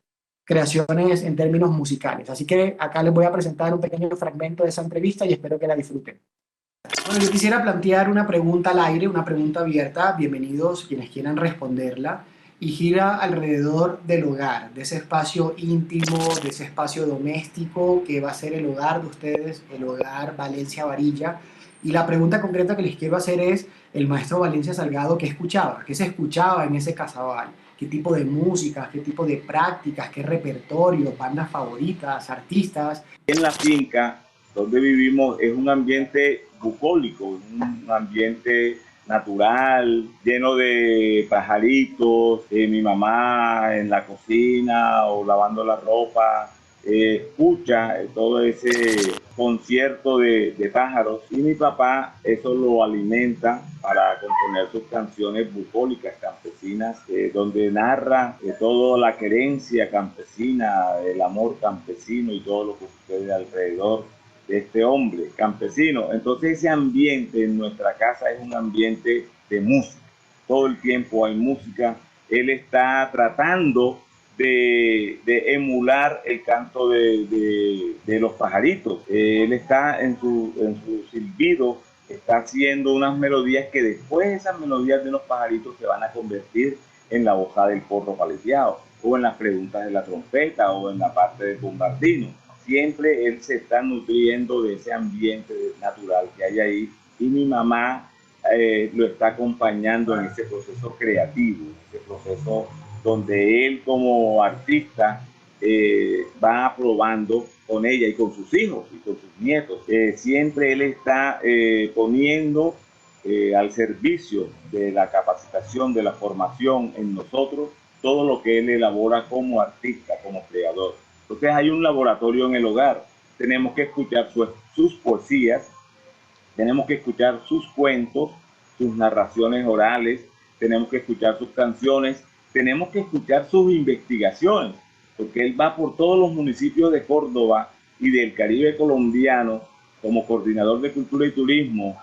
creaciones en términos musicales. Así que acá les voy a presentar un pequeño fragmento de esa entrevista y espero que la disfruten. Bueno, yo quisiera plantear una pregunta al aire, una pregunta abierta, bienvenidos quienes quieran responderla, y gira alrededor del hogar, de ese espacio íntimo, de ese espacio doméstico que va a ser el hogar de ustedes, el hogar Valencia Varilla. Y la pregunta concreta que les quiero hacer es, el maestro Valencia Salgado, ¿qué escuchaba? ¿Qué se escuchaba en ese casabal? ¿Qué tipo de música? ¿Qué tipo de prácticas? ¿Qué repertorio? ¿Bandas favoritas? ¿Artistas? En la finca donde vivimos es un ambiente bucólico, un ambiente natural, lleno de pajaritos, mi mamá en la cocina o lavando la ropa, escucha todo ese concierto de pájaros, y mi papá eso lo alimenta para componer sus canciones bucólicas campesinas, donde narra toda la querencia campesina, el amor campesino y todo lo que sucede alrededor de este hombre campesino. Entonces ese ambiente en nuestra casa es un ambiente de música, todo el tiempo hay música. Él está tratando de emular el canto de los pajaritos. Él está en su silbido, está haciendo unas melodías que después esas melodías de los pajaritos se van a convertir en la bozada del porro paleteado, o en las preguntas de la trompeta, o en la parte del bombardino. Siempre él se está nutriendo de ese ambiente natural que hay ahí, y mi mamá lo está acompañando en ese proceso creativo, ese proceso donde él como artista va probando con ella y con sus hijos y con sus nietos. Siempre él está poniendo al servicio de la capacitación, de la formación en nosotros, todo lo que él elabora como artista, como creador. Entonces hay un laboratorio en el hogar. Tenemos que escuchar sus poesías, tenemos que escuchar sus cuentos, sus narraciones orales, tenemos que escuchar sus canciones, tenemos que escuchar sus investigaciones, porque él va por todos los municipios de Córdoba y del Caribe colombiano como coordinador de cultura y turismo,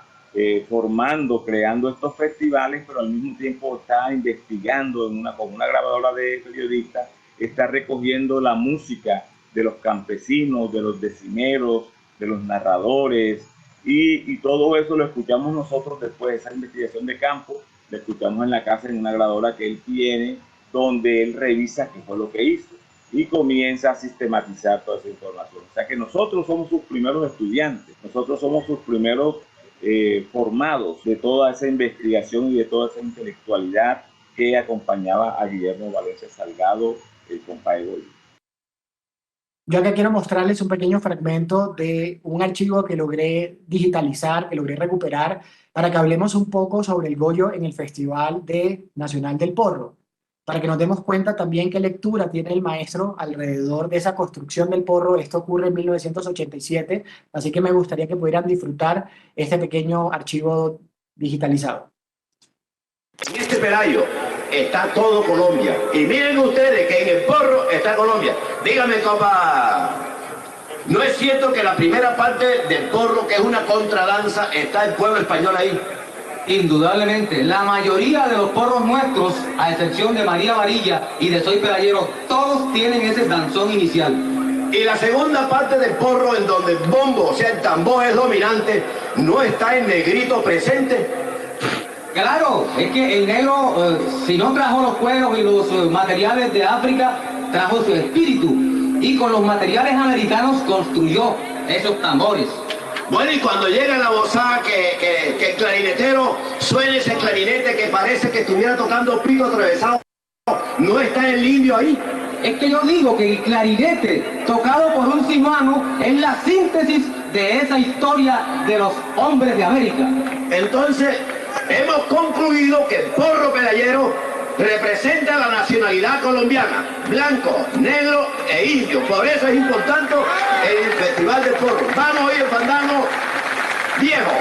formando, creando estos festivales, pero al mismo tiempo está investigando con una grabadora de periodistas, está recogiendo la música de los campesinos, de los decimeros, de los narradores, y todo eso lo escuchamos nosotros después de esa investigación de campo. Lo escuchamos en la casa, en una grabadora que él tiene, donde él revisa qué fue lo que hizo y comienza a sistematizar toda esa información. O sea que nosotros somos sus primeros estudiantes, nosotros somos sus primeros formados de toda esa investigación y de toda esa intelectualidad que acompañaba a Guillermo Valencia Salgado, el compadre Goyo. Yo acá quiero mostrarles un pequeño fragmento de un archivo que logré digitalizar, que logré recuperar, para que hablemos un poco sobre el Goyo en el Festival Nacional del Porro, para que nos demos cuenta también qué lectura tiene el maestro alrededor de esa construcción del porro. Esto ocurre en 1987, así que me gustaría que pudieran disfrutar este pequeño archivo digitalizado. En este pelayo está todo Colombia, y miren ustedes que en el porro está Colombia. Dígame, compa, ¿no es cierto que la primera parte del porro, que es una contradanza, está el pueblo español ahí? Indudablemente, la mayoría de los porros nuestros, a excepción de María Varilla y de Soy Pelayero, todos tienen ese danzón inicial. Y la segunda parte del porro, en donde el bombo, o sea, el tambor es dominante, ¿no está el negrito presente? Claro, es que el negro, si no trajo los cueros y los materiales de África, trajo su espíritu, y con los materiales americanos construyó esos tambores. Bueno, y cuando llega la bozada, que el clarinetero suene ese clarinete que parece que estuviera tocando pito atravesado, ¿no está el indio ahí? Es que yo digo que el clarinete tocado por un cimano es la síntesis de esa historia de los hombres de América. Entonces, hemos concluido que el porro pelayero representa la nacionalidad colombiana, blanco, negro e indio. Por eso es importante el Festival del Porro. Vamos a ir al fandango viejo.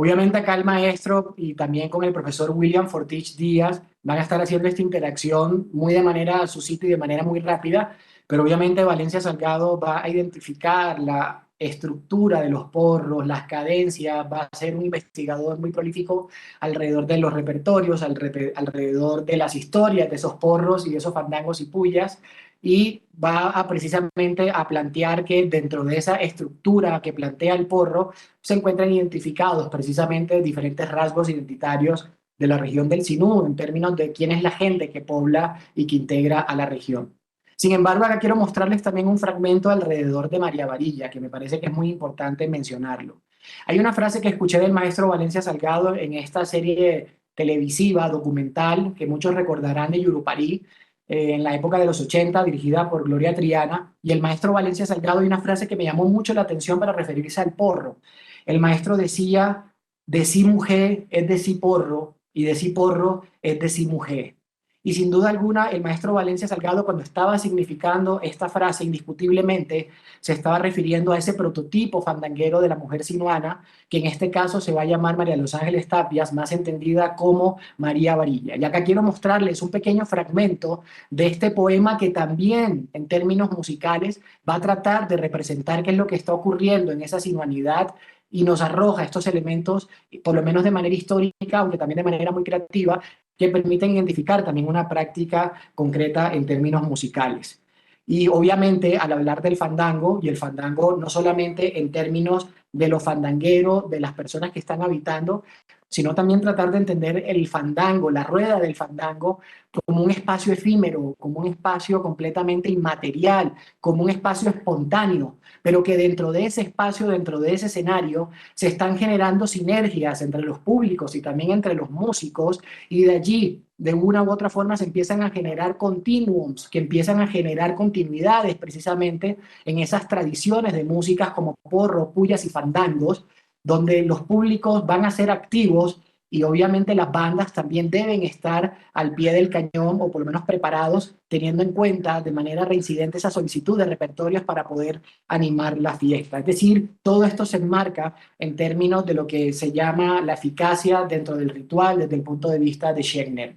Obviamente acá el maestro y también con el profesor William Fortich Díaz van a estar haciendo esta interacción muy de manera suscita y de manera muy rápida, pero obviamente Valencia Salgado va a identificar la estructura de los porros, las cadencias, va a ser un investigador muy prolífico alrededor de los repertorios, alrededor de las historias de esos porros y de esos fandangos y pullas, y va a precisamente a plantear que dentro de esa estructura que plantea el porro se encuentran identificados precisamente diferentes rasgos identitarios de la región del Sinú en términos de quién es la gente que pobla y que integra a la región. Sin embargo, acá quiero mostrarles también un fragmento alrededor de María Varilla, que me parece que es muy importante mencionarlo. Hay una frase que escuché del maestro Valencia Salgado en esta serie televisiva, documental, que muchos recordarán de Yurupari, en la época de los 80, dirigida por Gloria Triana, y el maestro Valencia Salgado, hay una frase que me llamó mucho la atención para referirse al porro. El maestro decía, de sí mujer es de sí porro, y de sí porro es de sí mujer. Y sin duda alguna, el maestro Valencia Salgado, cuando estaba significando esta frase, indiscutiblemente se estaba refiriendo a ese prototipo fandanguero de la mujer sinuana, que en este caso se va a llamar María Los Ángeles Tapias, más entendida como María Varilla. Y acá quiero mostrarles un pequeño fragmento de este poema que también, en términos musicales, va a tratar de representar qué es lo que está ocurriendo en esa sinuanidad y nos arroja estos elementos, por lo menos de manera histórica, aunque también de manera muy creativa, que permiten identificar también una práctica concreta en términos musicales. Y obviamente al hablar del fandango, y el fandango no solamente en términos de lo fandanguero, de las personas que están habitando, sino también tratar de entender el fandango, la rueda del fandango, como un espacio efímero, como un espacio completamente inmaterial, como un espacio espontáneo, pero que dentro de ese espacio, dentro de ese escenario, se están generando sinergias entre los públicos y también entre los músicos, y de allí, de una u otra forma, se empiezan a generar continuums, que empiezan a generar continuidades precisamente en esas tradiciones de músicas como porro, pullas y fandangos, donde los públicos van a ser activos y obviamente las bandas también deben estar al pie del cañón o por lo menos preparados, teniendo en cuenta de manera reincidente esa solicitud de repertorios para poder animar la fiesta. Es decir, todo esto se enmarca en términos de lo que se llama la eficacia dentro del ritual desde el punto de vista de Schechner.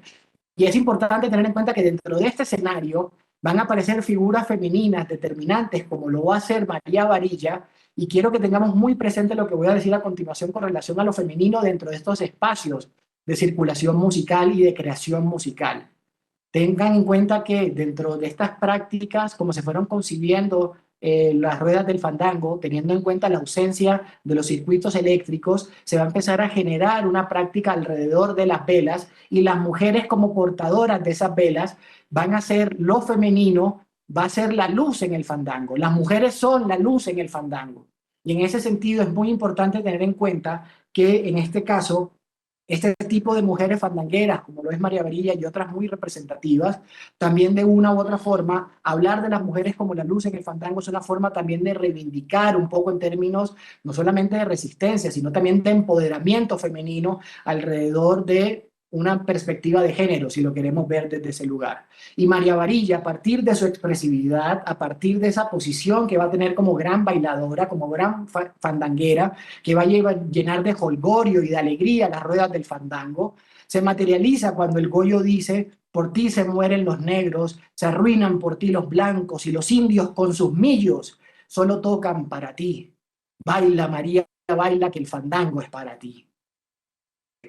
Y es importante tener en cuenta que dentro de este escenario van a aparecer figuras femeninas determinantes como lo va a hacer María Varilla, y quiero que tengamos muy presente lo que voy a decir a continuación con relación a lo femenino dentro de estos espacios de circulación musical y de creación musical. Tengan en cuenta que dentro de estas prácticas, como se fueron concibiendo las ruedas del fandango, teniendo en cuenta la ausencia de los circuitos eléctricos, se va a empezar a generar una práctica alrededor de las velas, y las mujeres como portadoras de esas velas van a ser lo femenino, va a ser la luz en el fandango. Las mujeres son la luz en el fandango. Y en ese sentido es muy importante tener en cuenta que en este caso, este tipo de mujeres fandangueras, como lo es María Varilla y otras muy representativas, también de una u otra forma, hablar de las mujeres como la luz en el fandango es una forma también de reivindicar un poco en términos no solamente de resistencia, sino también de empoderamiento femenino alrededor de una perspectiva de género, si lo queremos ver desde ese lugar. Y María Varilla, a partir de su expresividad, a partir de esa posición que va a tener como gran bailadora, como gran fandanguera, que va a llenar de jolgorio y de alegría las ruedas del fandango, se materializa cuando el Goyo dice: por ti se mueren los negros, se arruinan por ti los blancos, y los indios con sus millos solo tocan para ti. Baila, María, baila, que el fandango es para ti.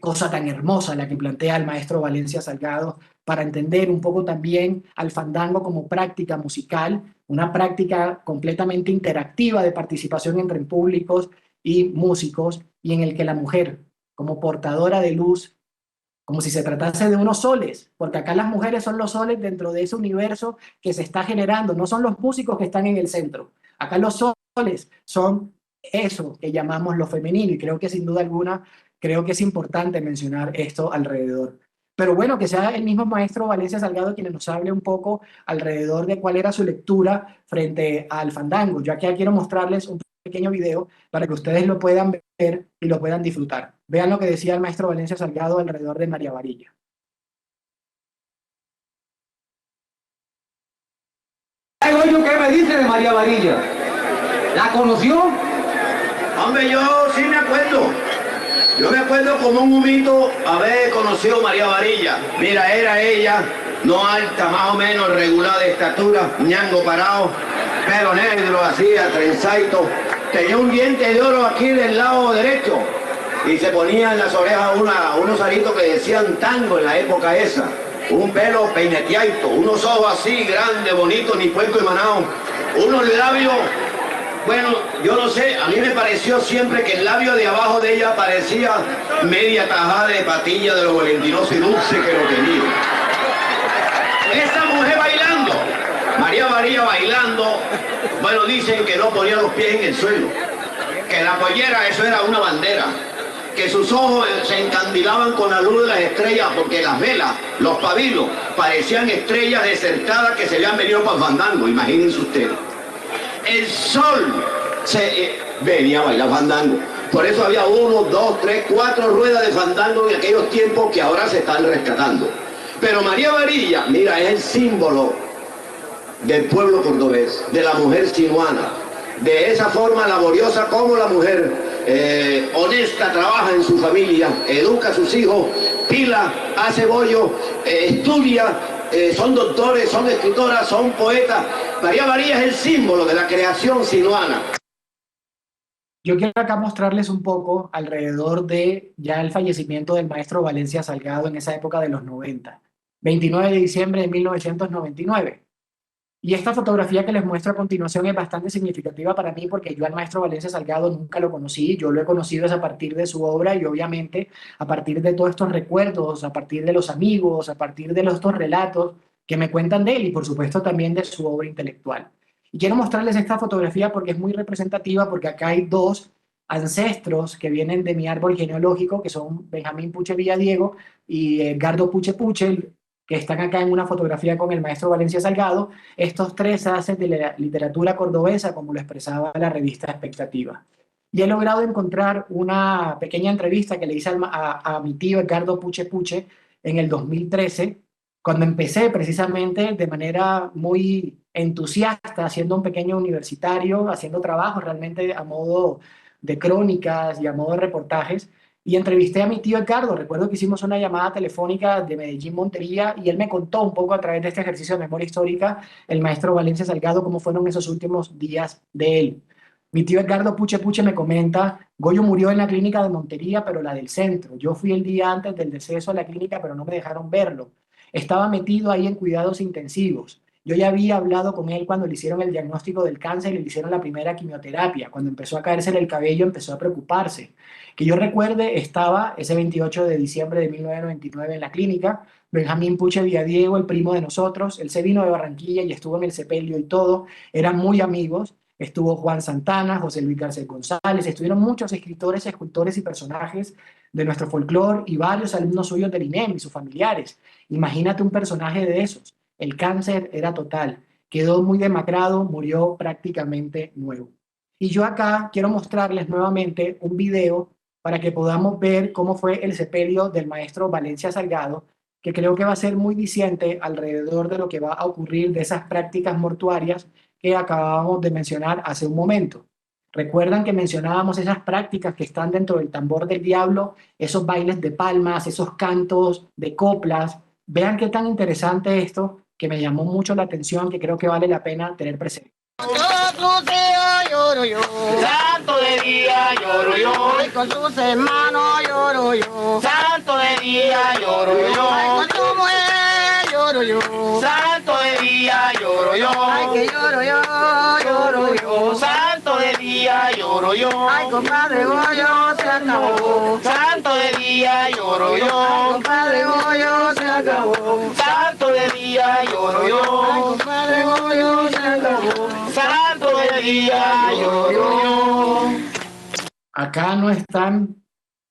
Cosa tan hermosa la que plantea el maestro Valencia Salgado para entender un poco también al fandango como práctica musical, una práctica completamente interactiva de participación entre públicos y músicos, y en el que la mujer, como portadora de luz, como si se tratase de unos soles, porque acá las mujeres son los soles dentro de ese universo que se está generando, no son los músicos que están en el centro, acá los soles son eso que llamamos lo femenino, y creo que sin duda alguna creo que es importante mencionar esto alrededor. Pero bueno, que sea el mismo maestro Valencia Salgado quien nos hable un poco alrededor de cuál era su lectura frente al fandango. Yo aquí quiero mostrarles un pequeño video para que ustedes lo puedan ver y lo puedan disfrutar. Vean lo que decía el maestro Valencia Salgado alrededor de María Varilla. ¿Qué me dice de María Varilla? ¿La conoció? Hombre, yo sí me acuerdo. Yo me acuerdo como un humito haber conocido a María Varilla. Mira, era ella, no alta, más o menos regular de estatura, ñango parado, pelo negro, así, trenzadito. Tenía un diente de oro aquí del lado derecho y se ponía en las orejas unos aritos que decían tango en la época esa. Un pelo peineteadito, unos ojos así grandes, bonitos, ni puerco emanado, unos labios. Bueno, yo no sé, a mí me pareció siempre que el labio de abajo de ella parecía media tajada de patilla de lo voluminoso y dulce que lo tenía. Esa mujer bailando, María Varilla bailando, bueno, dicen que no ponía los pies en el suelo, que la pollera, eso era una bandera, que sus ojos se encandilaban con la luz de las estrellas, porque las velas, los pabilos, parecían estrellas desertadas que se habían venido para el fandango, imagínense ustedes. El sol venía a bailar fandango. Por eso había 1, 2, 3, 4 ruedas de fandango en aquellos tiempos que ahora se están rescatando. Pero María Varilla, mira, es el símbolo del pueblo cordobés, de la mujer sinuana. De esa forma laboriosa como la mujer honesta trabaja en su familia, educa a sus hijos, pila, hace bollo, estudia. Son doctores, son escritoras, son poetas. María Varilla es el símbolo de la creación sinuana. Yo quiero acá mostrarles un poco alrededor de ya el fallecimiento del maestro Valencia Salgado en esa época de los 90, 29 de diciembre de 1999. Y esta fotografía que les muestro a continuación es bastante significativa para mí porque yo al maestro Valencia Salgado nunca lo conocí, yo lo he conocido es a partir de su obra y obviamente a partir de todos estos recuerdos, a partir de los amigos, a partir de estos relatos que me cuentan de él y por supuesto también de su obra intelectual. Y quiero mostrarles esta fotografía porque es muy representativa porque acá hay dos ancestros que vienen de mi árbol genealógico que son Benjamín Puche Villadiego y Edgardo Puche Puche, que están acá en una fotografía con el maestro Valencia Salgado. Estos tres hacen de la literatura cordobesa, como lo expresaba la revista Expectativa. Y he logrado encontrar una pequeña entrevista que le hice a mi tío Edgardo Puche Puche en el 2013, cuando empecé precisamente de manera muy entusiasta, siendo un pequeño universitario, haciendo trabajos realmente a modo de crónicas y a modo de reportajes. Y entrevisté a mi tío Edgardo. Recuerdo que hicimos una llamada telefónica de Medellín, Montería, y él me contó un poco a través de este ejercicio de memoria histórica, el maestro Valencia Salgado, cómo fueron esos últimos días de él. Mi tío Edgardo Puche Puche me comenta, Goyo murió en la clínica de Montería, pero la del centro. Yo fui el día antes del deceso a la clínica, pero no me dejaron verlo. Estaba metido ahí en cuidados intensivos. Yo ya había hablado con él cuando le hicieron el diagnóstico del cáncer y le hicieron la primera quimioterapia. Cuando empezó a caerse el cabello, empezó a preocuparse. Que yo recuerde, estaba ese 28 de diciembre de 1999 en la clínica, Benjamín Puche Villadiego, el primo de nosotros, él se vino de Barranquilla y estuvo en el sepelio y todo, eran muy amigos, estuvo Juan Santana, José Luis Garcés González, estuvieron muchos escritores, escultores y personajes de nuestro folclore y varios alumnos suyos del INEM y sus familiares. Imagínate un personaje de esos. El cáncer era total, quedó muy demacrado, murió prácticamente nuevo. Y yo acá quiero mostrarles nuevamente un video para que podamos ver cómo fue el sepelio del maestro Valencia Salgado, que creo que va a ser muy diciente alrededor de lo que va a ocurrir de esas prácticas mortuarias que acabamos de mencionar hace un momento. Recuerdan que mencionábamos esas prácticas que están dentro del tambor del diablo, esos bailes de palmas, esos cantos de coplas. Vean qué tan interesante esto, que me llamó mucho la atención, que creo que vale la pena tener presente. Lloro yo, santo de día lloro yo, y con sus hermanos lloro yo, santo de día lloro yo, ay, con tu mujer lloro yo, santo de día lloro yo, ay, que lloro yo, santo de día lloro yo, ay, compadre Goyo se acabó, santo de día lloro yo, ay, compadre Goyo se acabó, santo de día lloro yo, ay, compadre Goyo se acabó, santo de día lloro yo. Acá no están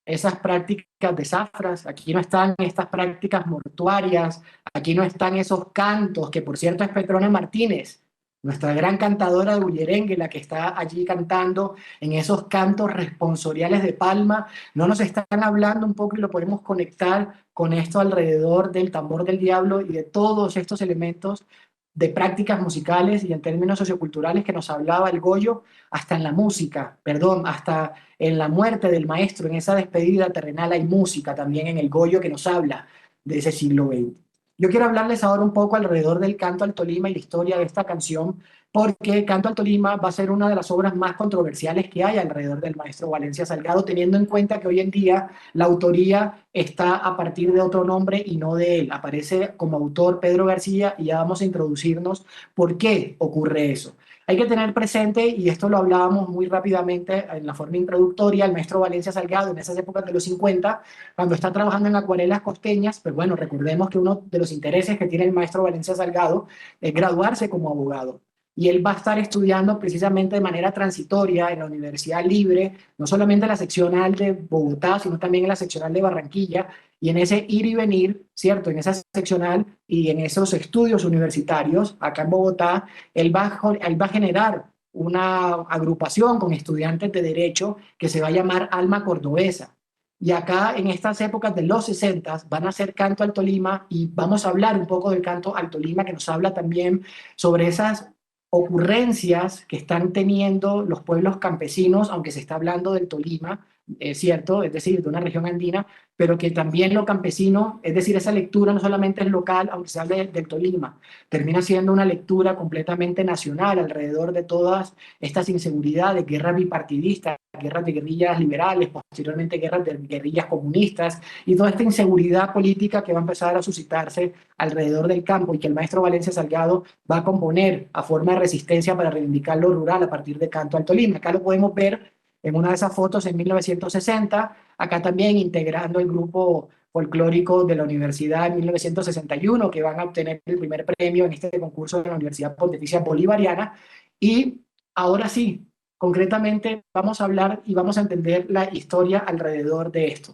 esas prácticas de zafras, aquí no están estas prácticas mortuarias, aquí no están esos cantos, que por cierto es Petrona Martínez, nuestra gran cantadora de bullerengue, la que está allí cantando en esos cantos responsoriales de palma. No nos están hablando un poco y lo podemos conectar con esto alrededor del tambor del diablo y de todos estos elementos de prácticas musicales y en términos socioculturales que nos hablaba el Goyo, hasta en la música, perdón, hasta en la muerte del maestro, en esa despedida terrenal hay música también en el Goyo que nos habla de ese siglo XX. Yo quiero hablarles ahora un poco alrededor del Canto al Tolima y la historia de esta canción, porque Canto al Tolima va a ser una de las obras más controversiales que hay alrededor del maestro Valencia Salgado, teniendo en cuenta que hoy en día la autoría está a partir de otro nombre y no de él. Aparece como autor Pedro García y ya vamos a introducirnos por qué ocurre eso. Hay que tener presente, y esto lo hablábamos muy rápidamente en la forma introductoria, el maestro Valencia Salgado en esas épocas de los 50, cuando está trabajando en acuarelas costeñas, pues bueno, recordemos que uno de los intereses que tiene el maestro Valencia Salgado es graduarse como abogado. Y él va a estar estudiando precisamente de manera transitoria en la Universidad Libre, no solamente en la seccional de Bogotá, sino también en la seccional de Barranquilla, y en ese ir y venir, ¿cierto? En esa seccional y en esos estudios universitarios, acá en Bogotá, él va a generar una agrupación con estudiantes de Derecho que se va a llamar Alma Cordobesa. Y acá, en estas épocas de los 60, van a hacer Canto al Tolima, y vamos a hablar un poco del Canto al Tolima, que nos habla también sobre esas ocurrencias que están teniendo los pueblos campesinos, aunque se está hablando del Tolima, ¿cierto? Es decir, de una región andina, pero que también lo campesino, es decir, esa lectura no solamente es local, aunque se hable del Tolima, termina siendo una lectura completamente nacional alrededor de todas estas inseguridades, guerras bipartidistas, guerras de guerrillas liberales, posteriormente guerras de guerrillas comunistas, y toda esta inseguridad política que va a empezar a suscitarse alrededor del campo y que el maestro Valencia Salgado va a componer a forma de resistencia para reivindicar lo rural a partir de Canto al Tolima. Acá lo podemos ver en una de esas fotos en 1960, acá también integrando el grupo folclórico de la universidad en 1961, que van a obtener el primer premio en este concurso de la Universidad Pontificia Bolivariana. Y ahora sí, concretamente vamos a hablar y vamos a entender la historia alrededor de esto.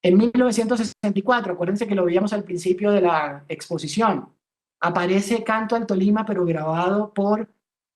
En 1964, acuérdense que lo veíamos al principio de la exposición, aparece Canto al Tolima, pero grabado por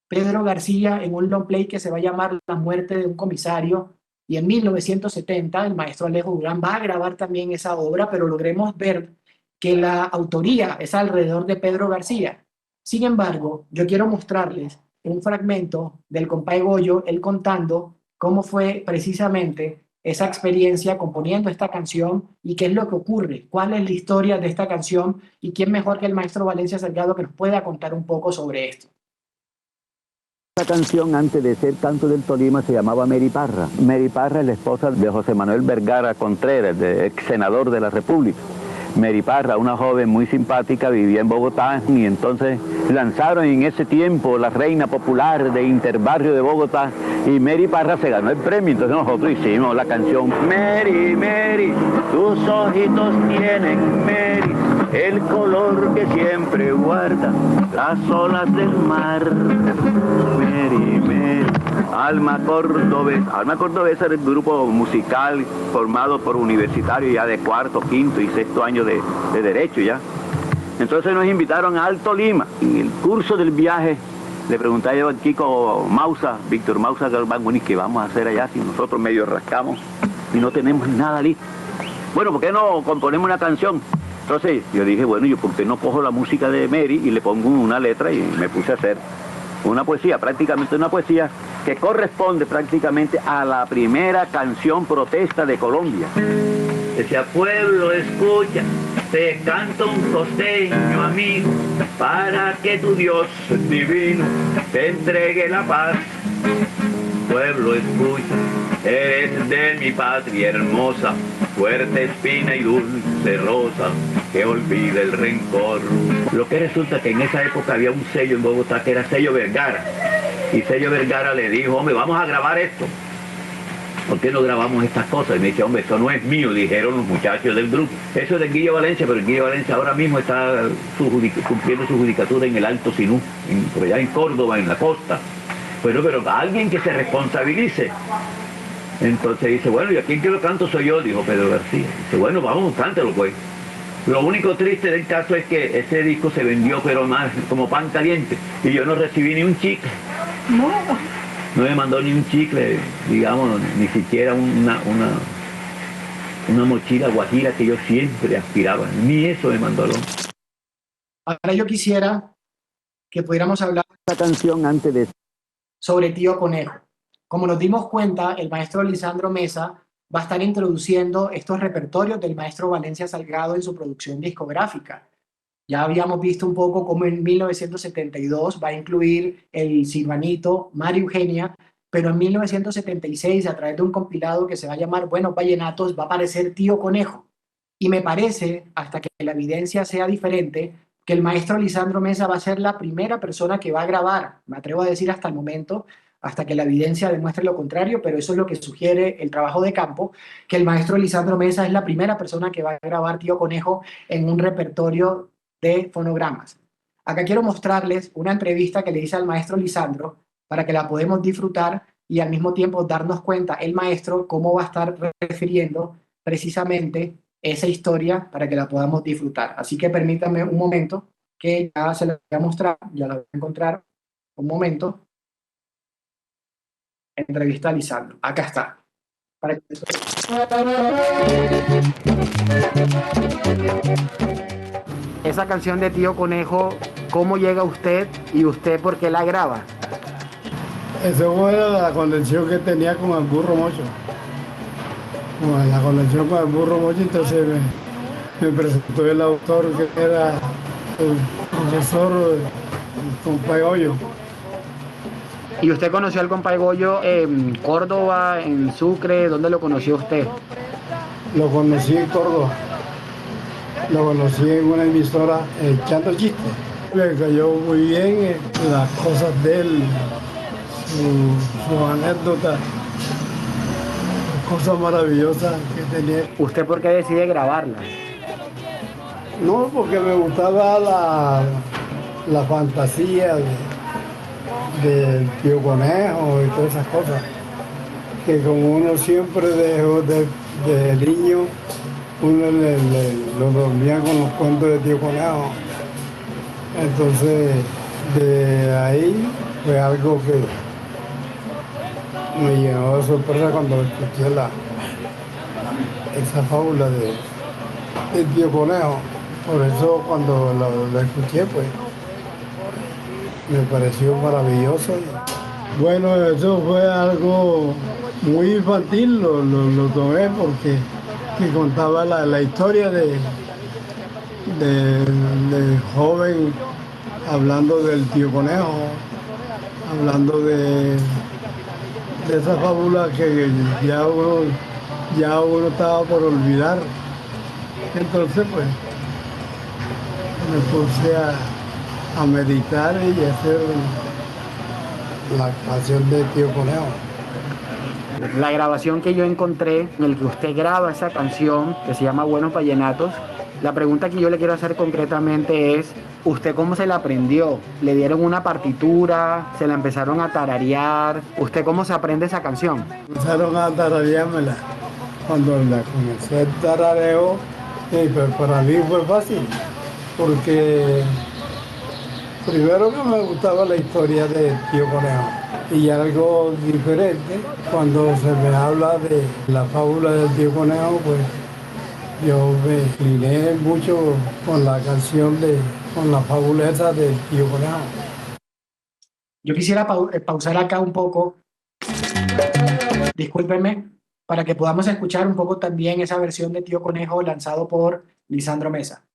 Pedro García en un long play que se va a llamar La muerte de un comisario, y en 1970 el maestro Alejo Durán va a grabar también esa obra, pero logremos ver que la autoría es alrededor de Pedro García. Sin embargo, yo quiero mostrarles un fragmento del compay Goyo, él contando cómo fue precisamente esa experiencia componiendo esta canción y qué es lo que ocurre, cuál es la historia de esta canción, y quién mejor que el maestro Valencia Salgado que nos pueda contar un poco sobre esto. Esta canción, antes de ser Canto del Tolima, se llamaba Mary Parra. Mary Parra es la esposa de José Manuel Vergara Contreras, ex senador de la República. Mary Parra, una joven muy simpática, vivía en Bogotá, y entonces lanzaron en ese tiempo La Reina Popular de Interbarrio de Bogotá, y Mary Parra se ganó el premio. Entonces nosotros hicimos la canción Mary, Mary, tus ojitos tienen, Mary, el color que siempre guarda las olas del mar. Mary, Mary, Alma Cordobesa. Alma Cordobesa era el grupo musical formado por universitarios ya de cuarto, quinto y sexto año de Derecho ya. Entonces nos invitaron al Tolima. En el curso del viaje le pregunté yo al chico Mausa, Víctor Mausa Galván, bueno, ¿y qué vamos a hacer allá si nosotros medio rascamos y no tenemos nada listo? Bueno, ¿por qué no componemos una canción? Entonces yo dije, bueno, ¿yo por qué no cojo la música de Mary y le pongo una letra? Y me puse a hacer una poesía, prácticamente una poesía que corresponde prácticamente a la primera canción protesta de Colombia. Decía, pueblo, escucha, te canto un costeño amigo, para que tu Dios divino te entregue la paz. Pueblo, escucha, eres de mi patria hermosa, fuerte espina y dulce rosa, que olvida el rencor. Lo que resulta que en esa época había un sello en Bogotá que era Sello Vergara, y Sello Vergara le dijo, hombre, vamos a grabar esto. ¿Por qué no grabamos estas cosas? Y me dice, hombre, eso no es mío, dijeron los muchachos del grupo. Eso es de Guillo Valencia, pero el Guillo Valencia ahora mismo está cumpliendo su judicatura en el Alto Sinú, por allá en Córdoba, en la costa. Bueno, pero alguien que se responsabilice. Entonces dice, bueno, ¿y a quién que lo canto soy yo? Dijo Pedro García. Dice, bueno, vamos, cántalo pues. Lo único triste del caso es que ese disco se vendió, pero más como pan caliente. Y yo no recibí ni un chicle. No me mandó ni un chicle, digamos, ni siquiera una mochila guajira que yo siempre aspiraba. Ni eso me mandó. Ahora yo quisiera que pudiéramos hablar La canción antes de sobre Tío Conejo. Como nos dimos cuenta, el maestro Lisandro Mesa va a estar introduciendo estos repertorios del maestro Valencia Salgado en su producción discográfica. Ya habíamos visto un poco cómo en 1972 va a incluir el silvanito María Eugenia, pero en 1976, a través de un compilado que se va a llamar Buenos Vallenatos, va a aparecer Tío Conejo. Y me parece, hasta que la evidencia sea diferente, que el maestro Lisandro Mesa va a ser la primera persona que va a grabar, me atrevo a decir hasta el momento, hasta que la evidencia demuestre lo contrario, pero eso es lo que sugiere el trabajo de campo, que el maestro Lisandro Mesa es la primera persona que va a grabar Tío Conejo en un repertorio de fonogramas. Acá quiero mostrarles una entrevista que le hice al maestro Lisandro para que la podamos disfrutar y al mismo tiempo darnos cuenta el maestro cómo va a estar refiriendo precisamente esa historia para que la podamos disfrutar. Así que permítanme un momento que ya se la voy a mostrar, ya la voy a encontrar. Un momento. Entrevista a Lisandro. Acá está. Para que... Esa canción de Tío Conejo, ¿cómo llega usted y usted por qué la graba? Eso fue la conexión que tenía con el burro mocho. Bueno, la conexión con el burro mocho, entonces me presentó el autor que era el profesor Compay Goyo. ¿Y usted conoció al Compay Goyo en Córdoba, en Sucre? ¿Dónde lo conoció usted? Lo conocí en Córdoba. Lo conocí en una emisora echando chistes. Me cayó muy bien las cosas de él, sus anécdotas, cosas maravillosas que tenía. ¿Usted por qué decide grabarla? No, porque me gustaba la fantasía del Tío Conejo y todas esas cosas. Que como uno siempre dejó de niño, uno lo dormía con los cuentos de Tío Conejo. Entonces, de ahí fue algo que me llenó de sorpresa cuando escuché esa fábula del Tío Conejo. Por eso cuando la escuché, pues, me pareció maravilloso. Bueno, eso fue algo muy infantil, lo tomé porque que contaba la historia de joven hablando del Tío Conejo, hablando de esa fábula que ya uno estaba por olvidar. Entonces, pues, me puse a meditar y a hacer la canción de Tío Conejo. La grabación que yo encontré en el que usted graba esa canción que se llama Buenos Vallenatos, la pregunta que yo le quiero hacer concretamente es, ¿usted cómo se la aprendió? ¿Le dieron una partitura? ¿Se la empezaron a tararear? ¿Usted cómo se aprende esa canción? Empezaron a tarareármela. Cuando la comencé el tarareo, pero para mí fue fácil, porque primero que me gustaba la historia de Tío Conejo. Y algo diferente, cuando se me habla de la fábula del Tío Conejo, pues yo me incliné mucho con la canción con la fábula esa del Tío Conejo. Yo quisiera pausar acá un poco, discúlpenme, para que podamos escuchar un poco también esa versión de Tío Conejo lanzado por Lisandro Mesa.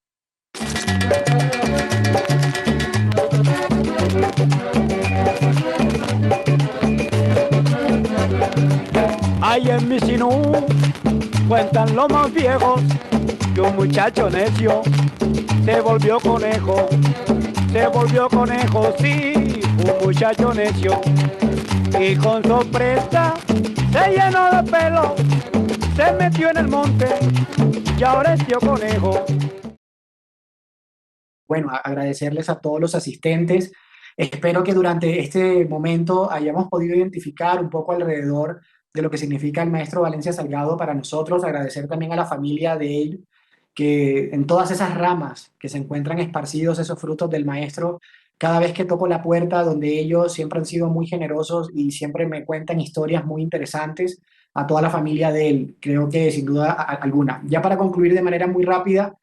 Ay, en mi sinú cuentan los más viejos que un muchacho necio se volvió conejo, sí, un muchacho necio, y con sorpresa se llenó de pelo, se metió en el monte y ahora es Tío Conejo. Bueno, agradecerles a todos los asistentes. Espero que durante este momento hayamos podido identificar un poco alrededor de lo que significa el maestro Valencia Salgado para nosotros. Agradecer también a la familia de él, que en todas esas ramas que se encuentran esparcidos esos frutos del maestro, cada vez que toco la puerta donde ellos siempre han sido muy generosos y siempre me cuentan historias muy interesantes, a toda la familia de él, creo que sin duda alguna. Ya para concluir de manera muy rápida,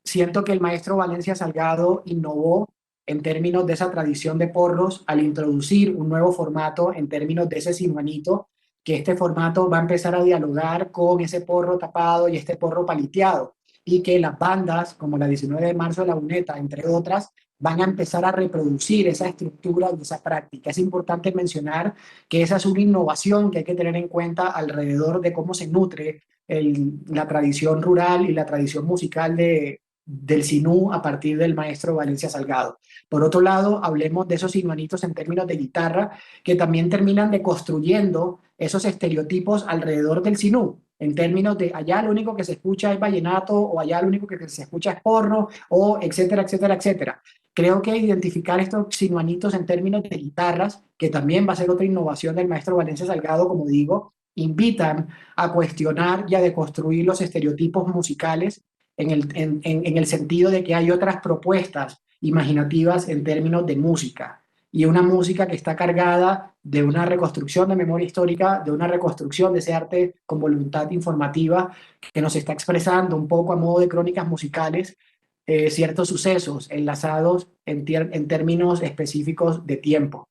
siento que el maestro Valencia Salgado innovó en términos de esa tradición de porros al introducir un nuevo formato en términos de ese sinuanito, que este formato va a empezar a dialogar con ese porro tapado y este porro paliteado, y que las bandas, como la 19 de marzo de la UNETA, entre otras, van a empezar a reproducir esa estructura y esa práctica. Es importante mencionar que esa es una innovación que hay que tener en cuenta alrededor de cómo se nutre la tradición rural y la tradición musical del sinú a partir del maestro Valencia Salgado. Por otro lado, hablemos de esos sinuanitos en términos de guitarra, que también terminan deconstruyendo esos estereotipos alrededor del sinú, en términos de allá lo único que se escucha es vallenato, o allá lo único que se escucha es porro, o etcétera, etcétera, etcétera. Creo que identificar estos sinuanitos en términos de guitarras, que también va a ser otra innovación del maestro Valencia Salgado, como digo, invitan a cuestionar y a deconstruir los estereotipos musicales en el sentido de que hay otras propuestas imaginativas en términos de música, y una música que está cargada de una reconstrucción de memoria histórica, de una reconstrucción de ese arte con voluntad informativa que nos está expresando un poco a modo de crónicas musicales ciertos sucesos enlazados en términos específicos de tiempo.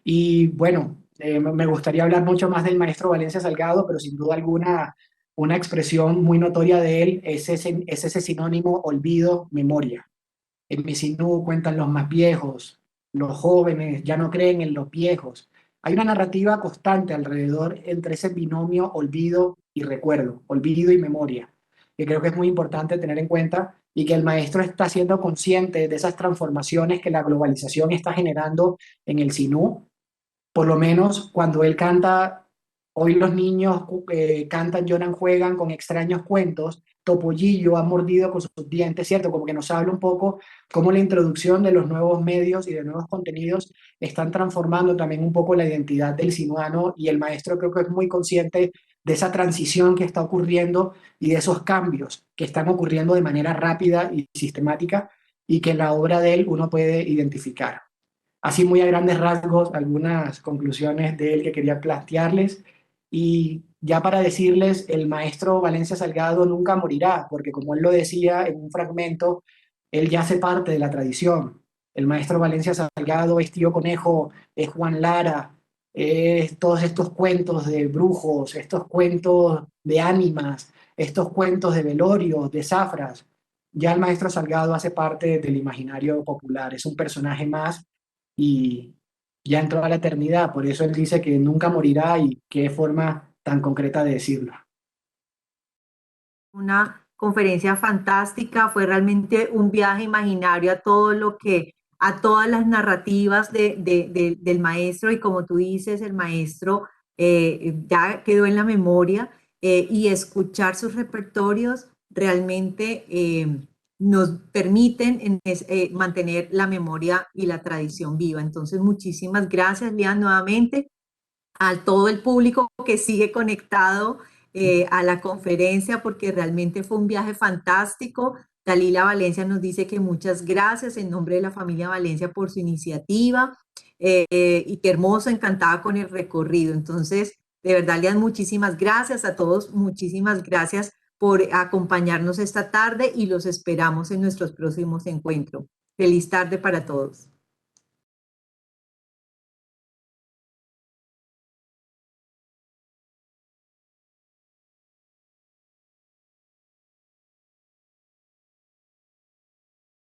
Y bueno, me gustaría hablar mucho más del maestro Valencia Salgado, pero sin duda alguna una expresión muy notoria de él es ese sinónimo olvido-memoria. En mi sinú cuentan los más viejos, los jóvenes ya no creen en los viejos. Hay una narrativa constante alrededor entre ese binomio olvido y recuerdo, olvido y memoria, que creo que es muy importante tener en cuenta, y que el maestro está siendo consciente de esas transformaciones que la globalización está generando en el sinú. Por lo menos cuando él canta, hoy los niños cantan, lloran, juegan con extraños cuentos, Topollillo ha mordido con sus dientes, ¿cierto? Como que nos habla un poco cómo la introducción de los nuevos medios y de nuevos contenidos están transformando también un poco la identidad del sinuano, y el maestro creo que es muy consciente de esa transición que está ocurriendo y de esos cambios que están ocurriendo de manera rápida y sistemática, y que en la obra de él uno puede identificar. Así, muy a grandes rasgos, algunas conclusiones de él que quería plantearles. Y ya para decirles, el maestro Valencia Salgado nunca morirá, porque como él lo decía en un fragmento, él ya hace parte de la tradición. El maestro Valencia Salgado es Tío Conejo, es Juan Lara, es todos estos cuentos de brujos, estos cuentos de ánimas, estos cuentos de velorios, de zafras. Ya el maestro Salgado hace parte del imaginario popular, es un personaje más y ya entró a la eternidad. Por eso él dice que nunca morirá, y qué forma tan concreta de decirlo. Una conferencia fantástica, fue realmente un viaje imaginario a todas las narrativas del maestro, y como tú dices, el maestro ya quedó en la memoria, y escuchar sus repertorios realmente nos permiten mantener la memoria y la tradición viva. Entonces, muchísimas gracias, Lian, nuevamente, a todo el público que sigue conectado a la conferencia, porque realmente fue un viaje fantástico. Dalila Valencia nos dice que muchas gracias en nombre de la familia Valencia por su iniciativa, y qué hermoso, encantada con el recorrido. Entonces, de verdad, Lian, muchísimas gracias a todos, muchísimas gracias por acompañarnos esta tarde, y los esperamos en nuestros próximos encuentros. Feliz tarde para todos.